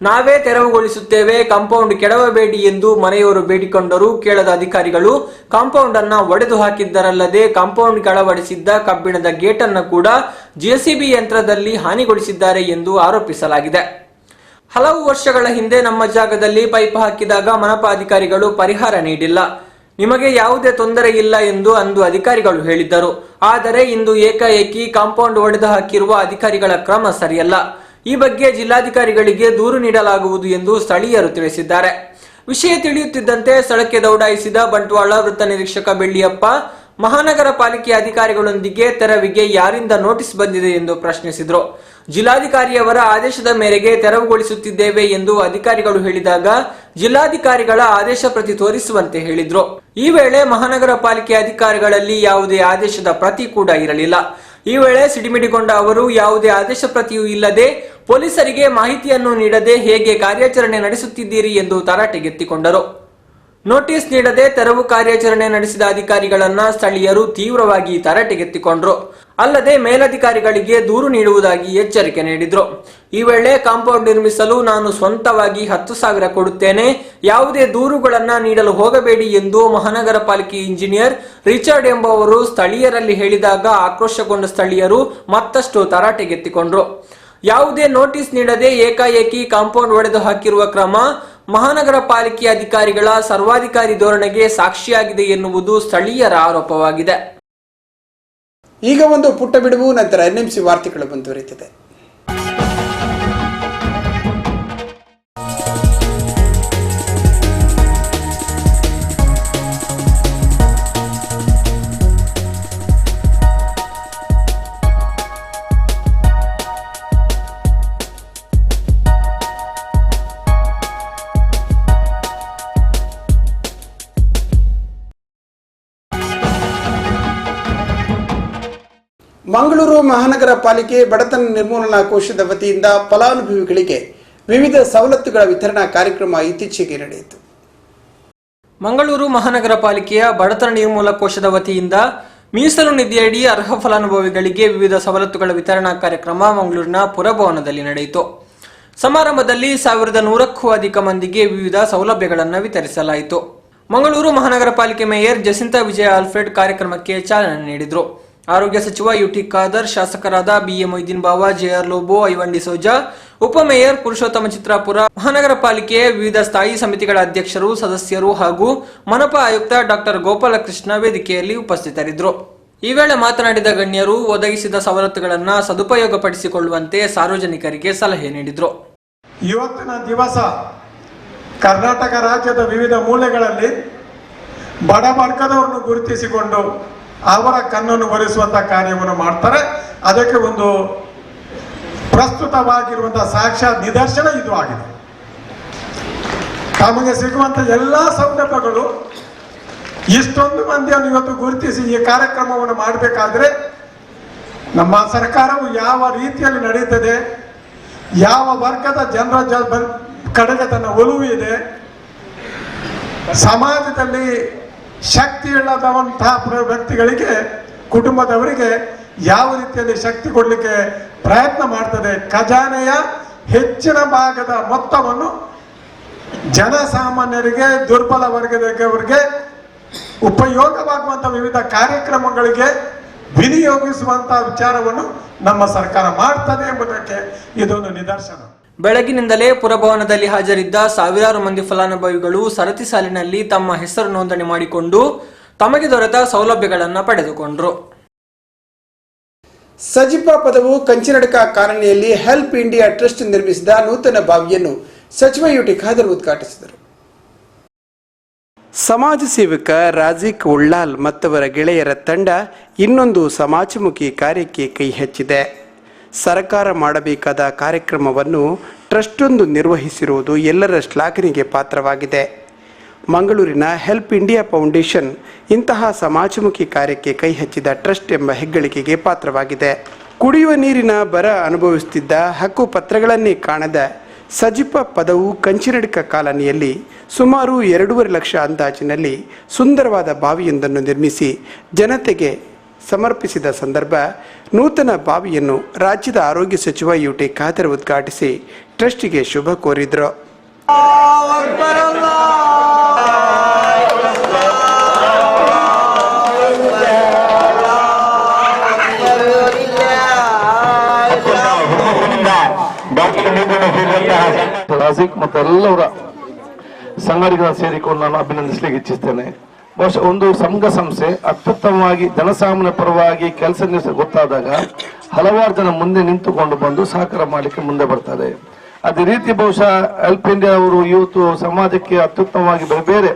ನಾವೇ ತೆರವುಗೊಳಿಸುತ್ತೇವೆ, ಕಾಂಪೌಂಡ್ ಕೆಡವಬೇಡಿ ಎಂದು ಮನೆಯವರು ಬೇಡಿಕೊಂಡರೂ ಕೇಳದ ಅಧಿಕಾರಿಗಳು ಕಾಂಪೌಂಡ್ ಅನ್ನ ಒಡೆದು ಹಾಕಿದ್ದರಲ್ಲದೆ ಕಾಂಪೌಂಡ್ ಅಳವಡಿಸಿದ್ದ ಕಬ್ಬಿಣದ ಗೇಟ್ ಅನ್ನು ಕೂಡ ಜೆಸಿಬಿ ಯಂತ್ರದಲ್ಲಿ ಹಾನಿಗೊಳಿಸಿದ್ದಾರೆ ಎಂದು ಆರೋಪಿಸಲಾಗಿದೆ. ಹಲವು ವರ್ಷಗಳ ಹಿಂದೆ ನಮ್ಮ ಜಾಗದಲ್ಲಿ ಪೈಪ್ ಹಾಕಿದಾಗ ಮನಪಾ ಅಧಿಕಾರಿಗಳು ಪರಿಹಾರ ನೀಡಿಲ್ಲ. ನಿಮಗೆ ಯಾವುದೇ ತೊಂದರೆ ಇಲ್ಲ ಎಂದು ಅಂದು ಅಧಿಕಾರಿಗಳು ಹೇಳಿದ್ದರು. ಆದರೆ ಇಂದು ಏಕಾಏಕಿ ಕಾಂಪೌಂಡ್ ಒಡೆದು ಹಾಕಿರುವ ಅಧಿಕಾರಿಗಳ ಕ್ರಮ ಸರಿಯಲ್ಲ. ಈ ಬಗ್ಗೆ ಜಿಲ್ಲಾಧಿಕಾರಿಗಳಿಗೆ ದೂರು ನೀಡಲಾಗುವುದು ಎಂದು ಸ್ಥಳೀಯರು ತಿಳಿಸಿದ್ದಾರೆ. ವಿಷಯ ತಿಳಿಯುತ್ತಿದ್ದಂತೆ ಸ್ಥಳಕ್ಕೆ ದೌಡಾಯಿಸಿದ ಬಂಟ್ವಾಳ ವೃತ್ತ ನಿರೀಕ್ಷಕ ಬೆಳ್ಳಿಯಪ್ಪ ಮಹಾನಗರ ಪಾಲಿಕೆ ಅಧಿಕಾರಿಗಳೊಂದಿಗೆ ತೆರವಿಗೆ ಯಾರಿಂದ ನೋಟಿಸ್ ಬಂದಿದೆ ಎಂದು ಪ್ರಶ್ನಿಸಿದರು. ಜಿಲ್ಲಾಧಿಕಾರಿಯವರ ಆದೇಶದ ಮೇರೆಗೆ ತೆರವುಗೊಳಿಸುತ್ತಿದ್ದೇವೆ ಎಂದು ಅಧಿಕಾರಿಗಳು ಹೇಳಿದಾಗ ಜಿಲ್ಲಾಧಿಕಾರಿಗಳ ಆದೇಶ ಪ್ರತಿ ತೋರಿಸುವಂತೆ ಹೇಳಿದ್ರು. ಈ ವೇಳೆ ಮಹಾನಗರ ಪಾಲಿಕೆ ಅಧಿಕಾರಿಗಳಲ್ಲಿ ಯಾವುದೇ ಆದೇಶದ ಪ್ರತಿ ಕೂಡ ಇರಲಿಲ್ಲ. ಈ ವೇಳೆ ಸಿಡಿಮಿಡಿಗೊಂಡ ಅವರು ಯಾವುದೇ ಆದೇಶ ಪ್ರತಿಯೂ ಇಲ್ಲದೆ ಪೊಲೀಸರಿಗೆ ಮಾಹಿತಿಯನ್ನು ನೀಡದೆ ಹೇಗೆ ಕಾರ್ಯಾಚರಣೆ ನಡೆಸುತ್ತಿದ್ದೀರಿ ಎಂದು ತರಾಟೆಗೆತ್ತಿಕೊಂಡರು. ನೋಟಿಸ್ ನೀಡದೆ ತೆರವು ಕಾರ್ಯಾಚರಣೆ ನಡೆಸಿದ ಅಧಿಕಾರಿಗಳನ್ನ ಸ್ಥಳೀಯರು ತೀವ್ರವಾಗಿ ತರಾಟೆಗೆತ್ತಿಕೊಂಡ್ರು. ಅಲ್ಲದೆ ಮೇಲಧಿಕಾರಿಗಳಿಗೆ ದೂರು ನೀಡುವುದಾಗಿ ಎಚ್ಚರಿಕೆ ನೀಡಿದ್ರು. ಈ ವೇಳೆ ಕಾಂಪೌಂಡ್ ನಿರ್ಮಿಸಲು ನಾನು ಸ್ವಂತವಾಗಿ 10,000 ಕೊಡುತ್ತೇನೆ, ಯಾವುದೇ ದೂರುಗಳನ್ನ ನೀಡಲು ಹೋಗಬೇಡಿ ಎಂದು ಮಹಾನಗರ ಪಾಲಿಕೆ ಇಂಜಿನಿಯರ್ ರಿಚರ್ಡ್ ಎಂಬುವರು ಸ್ಥಳೀಯರಲ್ಲಿ ಹೇಳಿದಾಗ ಆಕ್ರೋಶಗೊಂಡ ಸ್ಥಳೀಯರು ಮತ್ತಷ್ಟು ತರಾಟೆಗೆತ್ತಿಕೊಂಡ್ರು. ಯಾವುದೇ ನೋಟಿಸ್ ನೀಡದೆ ಏಕಾಏಕಿ ಕಾಂಪೌಂಡ್ ಒಡೆದು ಹಾಕಿರುವ ಕ್ರಮ ಮಹಾನಗರ ಪಾಲಿಕೆ ಅಧಿಕಾರಿಗಳ ಸರ್ವಾಧಿಕಾರಿ ಧೋರಣೆಗೆ ಸಾಕ್ಷಿಯಾಗಿದೆ ಎನ್ನುವುದು ಸ್ಥಳೀಯರ ಆರೋಪವಾಗಿದೆ. ಈಗ ಒಂದು ಪುಟ್ಟ ಬಿಡುವು, ನಂತರ NMC ವಾರ್ತೆಗಳು ಮುಂದುವರಿಯುತ್ತದೆ. ಮಂಗಳೂರು ಮಹಾನಗರ ಪಾಲಿಕೆ ಬಡತನ ನಿರ್ಮೂಲನಾ ಕೋಶದ ವತಿಯಿಂದ ಫಲಾನುಭವಿಗಳಿಗೆ ವಿವಿಧ ಸವಲತ್ತುಗಳ ವಿತರಣಾ ಕಾರ್ಯಕ್ರಮ ಇತ್ತೀಚೆಗೆ ನಡೆಯಿತು. ಮಂಗಳೂರು ಮಹಾನಗರ ಪಾಲಿಕೆಯ ಬಡತನ ನಿರ್ಮೂಲನಾ ಕೋಶದ ವತಿಯಿಂದ ಮೀಸಲು ನಿಧಿಯಡಿ ಅರ್ಹ ಫಲಾನುಭವಿಗಳಿಗೆ ವಿವಿಧ ಸವಲತ್ತುಗಳ ವಿತರಣಾ ಕಾರ್ಯಕ್ರಮ ಮಂಗಳೂರಿನ ಪುರಭವನದಲ್ಲಿ ನಡೆಯಿತು. ಸಮಾರಂಭದಲ್ಲಿ 1,100ಕ್ಕೂ ಅಧಿಕ ಮಂದಿಗೆ ವಿವಿಧ ಸೌಲಭ್ಯಗಳನ್ನು ವಿತರಿಸಲಾಯಿತು. ಮಂಗಳೂರು ಮಹಾನಗರ ಪಾಲಿಕೆ ಮೇಯರ್ ಜಸಿಂತಾ ವಿಜಯ ಆಲ್ಫ್ರೆಡ್ ಕಾರ್ಯಕ್ರಮಕ್ಕೆ ಚಾಲನೆ ನೀಡಿದರು. ಆರೋಗ್ಯ ಸಚಿವ ಯುಟಿ ಖಾದರ್, ಶಾಸಕರಾದ BA ಮೊಯ್ದೀನ್ ಬಾವ, JR ಲೋಬೋ, ಐವನ್ ಡಿಸೋಜಾ, ಉಪಮೇಯರ್ ಪುರುಷೋತ್ತಮ ಚಿತ್ರಾಪುರ, ಮಹಾನಗರ ಪಾಲಿಕೆಯ ವಿವಿಧ ಸ್ಥಾಯಿ ಸಮಿತಿಗಳ ಅಧ್ಯಕ್ಷರು, ಸದಸ್ಯರು ಹಾಗೂ ಮನಪಾ ಆಯುಕ್ತ ಡಾಕ್ಟರ್ ಗೋಪಾಲಕೃಷ್ಣ ವೇದಿಕೆಯಲ್ಲಿ ಉಪಸ್ಥಿತರಿದ್ದರು. ಈ ವೇಳೆ ಮಾತನಾಡಿದ ಗಣ್ಯರು ಒದಗಿಸಿದ ಸವಲತ್ತುಗಳನ್ನು ಸದುಪಯೋಗಪಡಿಸಿಕೊಳ್ಳುವಂತೆ ಸಾರ್ವಜನಿಕರಿಗೆ ಸಲಹೆ ನೀಡಿದರು. ಇವತ್ತಿನ ದಿವಸ ಕರ್ನಾಟಕ ರಾಜ್ಯದ ವಿವಿಧ ಮೂಲೆಗಳಲ್ಲಿ ಬಡ ವರ್ಗದವರನ್ನು ಗುರುತಿಸಿಕೊಂಡು ಅವರ ಕಣ್ಣನ್ನು ಒರೆಸುವಂತಹ ಕಾರ್ಯವನ್ನು ಮಾಡ್ತಾರೆ. ಅದಕ್ಕೆ ಒಂದು ಪ್ರಸ್ತುತವಾಗಿರುವಂತಹ ಸಾಕ್ಷಾತ್ ನಿದರ್ಶನ ಇದು ಆಗಿದೆ. ತಮಗೆ ಸಿಗುವಂತ ಎಲ್ಲಾ ಸೌಲಭ್ಯಗಳು ಇಷ್ಟೊಂದು ಮಂದಿಯನ್ನು ಇವತ್ತು ಗುರುತಿಸಿ ಈ ಕಾರ್ಯಕ್ರಮವನ್ನು ಮಾಡಬೇಕಾದ್ರೆ ನಮ್ಮ ಸರ್ಕಾರವು ಯಾವ ರೀತಿಯಲ್ಲಿ ನಡೀತದೆ, ಯಾವ ವರ್ಗದ ಜನರ ಕಡೆಗೆ ತನ್ನ ಒಲವು ಇದೆ, ಸಮಾಜದಲ್ಲಿ ಶಕ್ತಿ ಇಲ್ಲದಂತಹ ವ್ಯಕ್ತಿಗಳಿಗೆ, ಕುಟುಂಬದವರಿಗೆ ಯಾವ ರೀತಿಯಲ್ಲಿ ಶಕ್ತಿ ಕೊಡಲಿಕ್ಕೆ ಪ್ರಯತ್ನ ಮಾಡ್ತದೆ. ಖಜಾನೆಯ ಹೆಚ್ಚಿನ ಭಾಗದ ಮೊತ್ತವನ್ನು ಜನಸಾಮಾನ್ಯರಿಗೆ, ದುರ್ಬಲ ವರ್ಗದವರಿಗೆ ಉಪಯೋಗವಾಗುವಂತಹ ವಿವಿಧ ಕಾರ್ಯಕ್ರಮಗಳಿಗೆ ವಿನಿಯೋಗಿಸುವಂತಹ ವಿಚಾರವನ್ನು ನಮ್ಮ ಸರ್ಕಾರ ಮಾಡ್ತದೆ ಎಂಬುದಕ್ಕೆ ಇದೊಂದು ನಿದರ್ಶನ. ಬೆಳಗಿನಿಂದಲೇ ಪುರಭವನದಲ್ಲಿ ಹಾಜರಿದ್ದ ಸಾವಿರಾರು ಮಂದಿ ಫಲಾನುಭವಿಗಳು ಸರತಿ ಸಾಲಿನಲ್ಲಿ ತಮ್ಮ ಹೆಸರು ನೋಂದಣಿ ಮಾಡಿಕೊಂಡು ತಮಗೆ ದೊರೆತ ಸೌಲಭ್ಯಗಳನ್ನು ಪಡೆದುಕೊಂಡರು. ಸಜಿಪಾ ಪದವು ಕಂಚಿನಡಕ ಕಾಲನಿಯಲ್ಲಿ ಹೆಲ್ಪ್ ಇಂಡಿಯಾ ಟ್ರಸ್ಟ್ ನಿರ್ಮಿಸಿದ ನೂತನ ಬಾವಿಯನ್ನು ಸಚಿವ ಯುಟಿ ಖಾದರ್ ಉದ್ಘಾಟಿಸಿದರು. ಸಮಾಜ ಸೇವಕ ರಾಜಿಕ್ ಉಳ್ಳಾಲ್ ಮತ್ತವರ ಗೆಳೆಯರ ತಂಡ ಇನ್ನೊಂದು ಸಮಾಜಮುಖಿ ಕಾರ್ಯಕ್ಕೆ ಕೈ ಹಚ್ಚಿದೆ. ಸರ್ಕಾರ ಮಾಡಬೇಕಾದ ಕಾರ್ಯಕ್ರಮವನ್ನು ಟ್ರಸ್ಟೊಂದು ನಿರ್ವಹಿಸಿರುವುದು ಎಲ್ಲರ ಶ್ಲಾಘನೆಗೆ ಪಾತ್ರವಾಗಿದೆ. ಮಂಗಳೂರಿನ ಹೆಲ್ಪ್ ಇಂಡಿಯಾ ಫೌಂಡೇಶನ್ ಇಂತಹ ಸಮಾಜಮುಖಿ ಕಾರ್ಯಕ್ಕೆ ಕೈ ಹಚ್ಚಿದ ಟ್ರಸ್ಟ್ ಎಂಬ ಹೆಗ್ಗಳಿಕೆಗೆ ಪಾತ್ರವಾಗಿದೆ. ಕುಡಿಯುವ ನೀರಿನ ಬರ ಅನುಭವಿಸುತ್ತಿದ್ದ ಹಕ್ಕು ಪತ್ರಗಳನ್ನೇ ಕಾಣದ ಸಜಿಪ ಪದವು ಕಂಚಿನಡ್ಕ ಕಾಲನಿಯಲ್ಲಿ ಸುಮಾರು 2.5 ಲಕ್ಷ ಅಂದಾಜಿನಲ್ಲಿ ಸುಂದರವಾದ ಬಾವಿಯೊಂದನ್ನು ನಿರ್ಮಿಸಿ ಜನತೆಗೆ ಸಮರ್ಪಿಸಿದ ಸಂದರ್ಭ ನೂತನ ಬಾವಿಯನ್ನು ರಾಜ್ಯದ ಆರೋಗ್ಯ ಸಚಿವ ಯುಟಿ ಖಾದರ್ ಉದ್ಘಾಟಿಸಿ ಟ್ರಸ್ಟಿಗೆ ಶುಭ ಕೋರಿದರು. ರಾಜಿಕ್ ಮತ್ತು ಎಲ್ಲರ ಸಂಘಟಕರ ಸೇರಿಕೊಂಡು ನಾನು ಅಭಿನಂದಿಸಲಿಕ್ಕೆ ಇಚ್ಛಿಸ್ತೇನೆ. ಬಹುಶಃ ಒಂದು ಸಂಘ ಸಂಸ್ಥೆ ಅತ್ಯುತ್ತಮವಾಗಿ ಜನಸಾಮಾನ್ಯ ಪರವಾಗಿ ಕೆಲಸ ನಿರ್ವಹಿಸ ಗೊತ್ತಾದಾಗ ಹಲವಾರು ಜನ ಮುಂದೆ ನಿಂತುಕೊಂಡು ಬಂದು ಸಹಕಾರ ಮಾಡಲಿಕ್ಕೆ ಮುಂದೆ ಬರ್ತಾರೆ. ಅದೇ ರೀತಿ ಬಹುಶಃ ಹೆಲ್ಪ್ ಇಂಡಿಯಾ ಅವರು ಇವತ್ತು ಸಮಾಜಕ್ಕೆ ಅತ್ಯುತ್ತಮವಾಗಿ ಬೇರೆ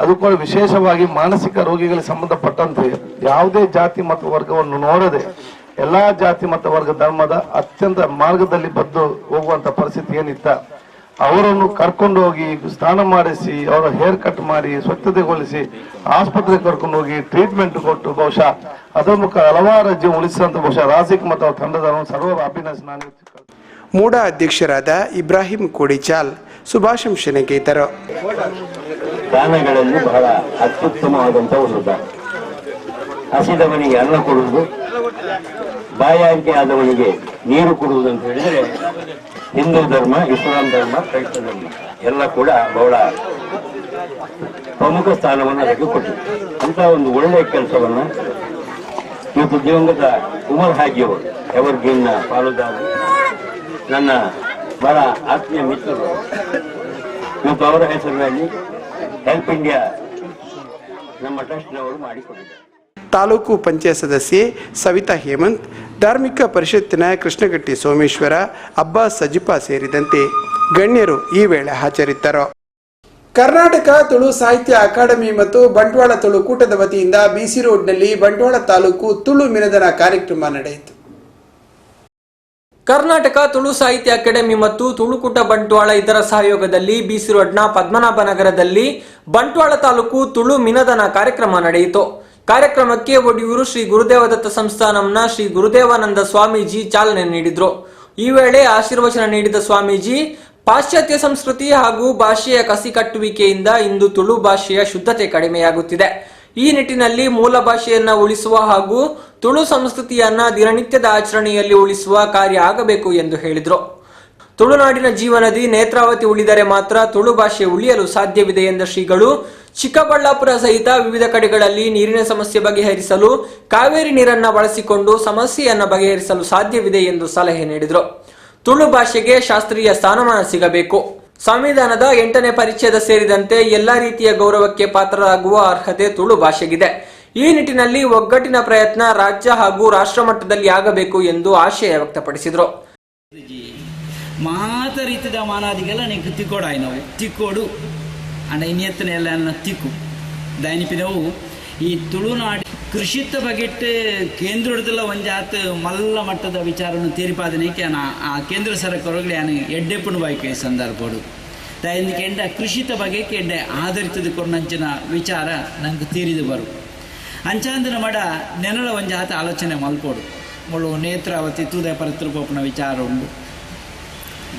ಅದು ಕೂಡ ವಿಶೇಷವಾಗಿ ಮಾನಸಿಕ ರೋಗಿಗಳಿಗೆ ಸಂಬಂಧಪಟ್ಟಂತೆ ಯಾವುದೇ ಜಾತಿ ಮತ್ತು ವರ್ಗವನ್ನು ನೋಡದೆ ಎಲ್ಲಾ ಜಾತಿ ಮತ್ತು ವರ್ಗ ಧರ್ಮದ ಅತ್ಯಂತ ಮಾರ್ಗದಲ್ಲಿ ಬದ್ದು ಹೋಗುವಂತ ಪರಿಸ್ಥಿತಿ ಏನಿತ್ತ ಅವರನ್ನು ಕರ್ಕೊಂಡು ಹೋಗಿ ಸ್ನಾನ ಮಾಡಿಸಿ ಅವರ ಹೇರ್ ಕಟ್ ಮಾಡಿ ಸ್ವಚ್ಛತೆಗೊಳಿಸಿ ಆಸ್ಪತ್ರೆಗೆ ಕರ್ಕೊಂಡು ಹೋಗಿ ಟ್ರೀಟ್ಮೆಂಟ್ ಕೊಟ್ಟು ಬಹುಶಃ ಅದರ ಮುಖ ಹಲವಾರು ಜೀವ ಉಳಿಸಿದಂತ ಬಹುಶಃ ರಾಜಿಕ್ ಮತ್ತು ಅವರ ತಂಡದ ಸರ್ವ ಅಭಿನಂದನೆ. ಮೂಡ ಅಧ್ಯಕ್ಷರಾದ ಇಬ್ರಾಹಿಂ ಕೋಡಿಚಾಲ್ ಶುಭಾಶಂಸನೆ ಗೈದರು. ದಾನಗಳಲ್ಲಿ ಬಹಳ ಅತ್ಯುತ್ತಮವಾದಂತ ಒಂದು ದಾನ. ಹಸಿದವನಿಗೆ ಅನ್ನ ಕೊಡುವುದು, ಬಾಯಾರಿಕೆ ಆದವನಿಗೆ ನೀರು ಕೊಡುವುದು ಅಂತ ಹೇಳಿದ್ರೆ ಹಿಂದೂ ಧರ್ಮ, ಇಸ್ಲಾಂ ಧರ್ಮ, ಕ್ರೈಸ್ತ ಧರ್ಮ ಎಲ್ಲ ಕೂಡ ಬಹಳ ಪ್ರಮುಖ ಸ್ಥಾನವನ್ನು ಅದಕ್ಕೆ ಕೊಟ್ಟಿದೆ. ಅಂತ ಒಂದು ಒಳ್ಳೆಯ ಕೆಲಸವನ್ನ ಇವತ್ತು ದಿವಂಗತ ಉಮರ್ ಹಾಜಿಯವರು ಎವರ್ಗ್ರೀನ್ನ ಪಾಲುದಾರರು, ನನ್ನ ಬಹಳ ಆತ್ಮೀಯ ಮಿತ್ರರು, ಇವತ್ತು ಅವರ ಹೆಸರಿನಲ್ಲಿ ಹೆಲ್ಪ್ ಇಂಡಿಯಾ ನಮ್ಮ ಟ್ರಸ್ಟ್ನವರು ಮಾಡಿಕೊಟ್ಟಿದ್ದಾರೆ. ತಾಲೂಕು ಪಂಚಾಯತ್ ಸದಸ್ಯೆ ಸವಿತಾ ಹೇಮಂತ್, ಧಾರ್ಮಿಕ ಪರಿಷತ್ತಿನ ಕೃಷ್ಣಗಟ್ಟಿ ಸೋಮೇಶ್ವರ, ಅಬ್ಬಾಸ್ ಸಜಿಪಾ ಸೇರಿದಂತೆ ಗಣ್ಯರು ಈ ವೇಳೆ ಹಾಜರಿದ್ದರು. ಕರ್ನಾಟಕ ತುಳು ಸಾಹಿತ್ಯ ಅಕಾಡೆಮಿ ಮತ್ತು ಬಂಟ್ವಾಳ ತುಳು ಕೂಟದ ವತಿಯಿಂದ ಬಿಸಿ ರೋಡ್ನಲ್ಲಿ ಬಂಟ್ವಾಳ ತಾಲೂಕು ತುಳು ಮಿನದನ ಕಾರ್ಯಕ್ರಮ ನಡೆಯಿತು. ಕರ್ನಾಟಕ ತುಳು ಸಾಹಿತ್ಯ ಅಕಾಡೆಮಿ ಮತ್ತು ತುಳುಕೂಟ ಬಂಟ್ವಾಳ ಇದರ ಸಹಯೋಗದಲ್ಲಿ ಬಿಸಿ ರೋಡ್ನ ಪದ್ಮನಾಭನಗರದಲ್ಲಿ ಬಂಟ್ವಾಳ ತಾಲೂಕು ತುಳು ಮಿನದನ ಕಾರ್ಯಕ್ರಮ ನಡೆಯಿತು. ಕಾರ್ಯಕ್ರಮಕ್ಕೆ ಒಡಿಯೂರು ಶ್ರೀ ಗುರುದೇವದತ್ತ ಸಂಸ್ಥಾನಂನ ಶ್ರೀ ಗುರುದೇವಾನಂದ ಸ್ವಾಮೀಜಿ ಚಾಲನೆ ನೀಡಿದ್ರು. ಈ ವೇಳೆ ಆಶೀರ್ವಚನ ನೀಡಿದ ಸ್ವಾಮೀಜಿ, ಪಾಶ್ಚಾತ್ಯ ಸಂಸ್ಕೃತಿ ಹಾಗೂ ಭಾಷೆಯ ಕಸಿಕಟ್ಟುವಿಕೆಯಿಂದ ಇಂದು ತುಳು ಭಾಷೆಯ ಶುದ್ಧತೆ ಕಡಿಮೆಯಾಗುತ್ತಿದೆ. ಈ ನಿಟ್ಟಿನಲ್ಲಿ ಮೂಲ ಭಾಷೆಯನ್ನ ಉಳಿಸುವ ಹಾಗೂ ತುಳು ಸಂಸ್ಕೃತಿಯನ್ನ ದಿನನಿತ್ಯದ ಆಚರಣೆಯಲ್ಲಿ ಉಳಿಸುವ ಕಾರ್ಯ ಆಗಬೇಕು ಎಂದು ಹೇಳಿದರು. ತುಳುನಾಡಿನ ಜೀವನದಿ ನೇತ್ರಾವತಿ ಉಳಿದರೆ ಮಾತ್ರ ತುಳು ಭಾಷೆ ಉಳಿಯಲು ಸಾಧ್ಯವಿದೆ ಎಂದ ಶ್ರೀಗಳು, ಚಿಕ್ಕಬಳ್ಳಾಪುರ ಸಹಿತ ವಿವಿಧ ಕಡೆಗಳಲ್ಲಿ ನೀರಿನ ಸಮಸ್ಯೆ ಬಗೆಹರಿಸಲು ಕಾವೇರಿ ನೀರನ್ನ ಬಳಸಿಕೊಂಡು ಸಮಸ್ಯೆಯನ್ನ ಬಗೆಹರಿಸಲು ಸಾಧ್ಯವಿದೆ ಎಂದು ಸಲಹೆ ನೀಡಿದರು. ತುಳು ಭಾಷೆಗೆ ಶಾಸ್ತ್ರೀಯ ಸ್ಥಾನಮಾನ ಸಿಗಬೇಕು. ಸಂವಿಧಾನದ 8ನೇ ಪರಿಚ್ಛೇದ ಸೇರಿದಂತೆ ಎಲ್ಲಾ ರೀತಿಯ ಗೌರವಕ್ಕೆ ಪಾತ್ರರಾಗುವ ಅರ್ಹತೆ ತುಳು ಭಾಷೆಗಿದೆ. ಈ ನಿಟ್ಟಿನಲ್ಲಿ ಒಗ್ಗಟ್ಟಿನ ಪ್ರಯತ್ನ ರಾಜ್ಯ ಹಾಗೂ ರಾಷ್ಟ್ರ ಮಟ್ಟದಲ್ಲಿ ಆಗಬೇಕು ಎಂದು ಆಶಯ ವ್ಯಕ್ತಪಡಿಸಿದರು. ಮಾತ ರೀತಿಯ ಮಾನಾದಿಗೆಲ್ಲ ನೀನು ತಿಕ್ಕೋಡಾಯಿ ನಾವು ತಿಕ್ಕೋಡು ಅಂಡ ಇನ್ನೆತ್ತನೆ ಎಲ್ಲ ತಿಕ್ಕು ದೈನಿಪಿನವು ಈ ತುಳುನಾಡಿ ಕೃಷಿತ ಬಗೆಟ್ ಕೇಂದ್ರದಲ್ಲ ಒಂಜಾತ್ ಮಲ್ಲ ಮಟ್ಟದ ವಿಚಾರವನ್ನು ತೀರ್ಪಾದನೆಗೆ ಆ ಕೇಂದ್ರ ಸರ್ಕಾರಗಳು ನಾನು ಎಡ್ಡೆಪ್ಪು ಬಾಯ್ಕೆ ಸಂದರ್ಭಡು ದೈನಿಕ ಎಂಡ ಕೃಷಿತ ಬಗೆಗೆ ಎಡ್ಡೆ ಆಧರಿತದ ಕೊರ್ನಂಚಿನ ವಿಚಾರ ನಂಗೆ ತೀರಿದು ಬರು ಅಂಚಾಂದಿನ ಮಡ ನೆನಲ ಒಂಜಾತ ಆಲೋಚನೆ ಮಲ್ಪೋಡು ಮುಳು ನೇತ್ರಾವತಿ ತುದೆ ಪರತೃಪೋಪನ ವಿಚಾರ ಉಂಡು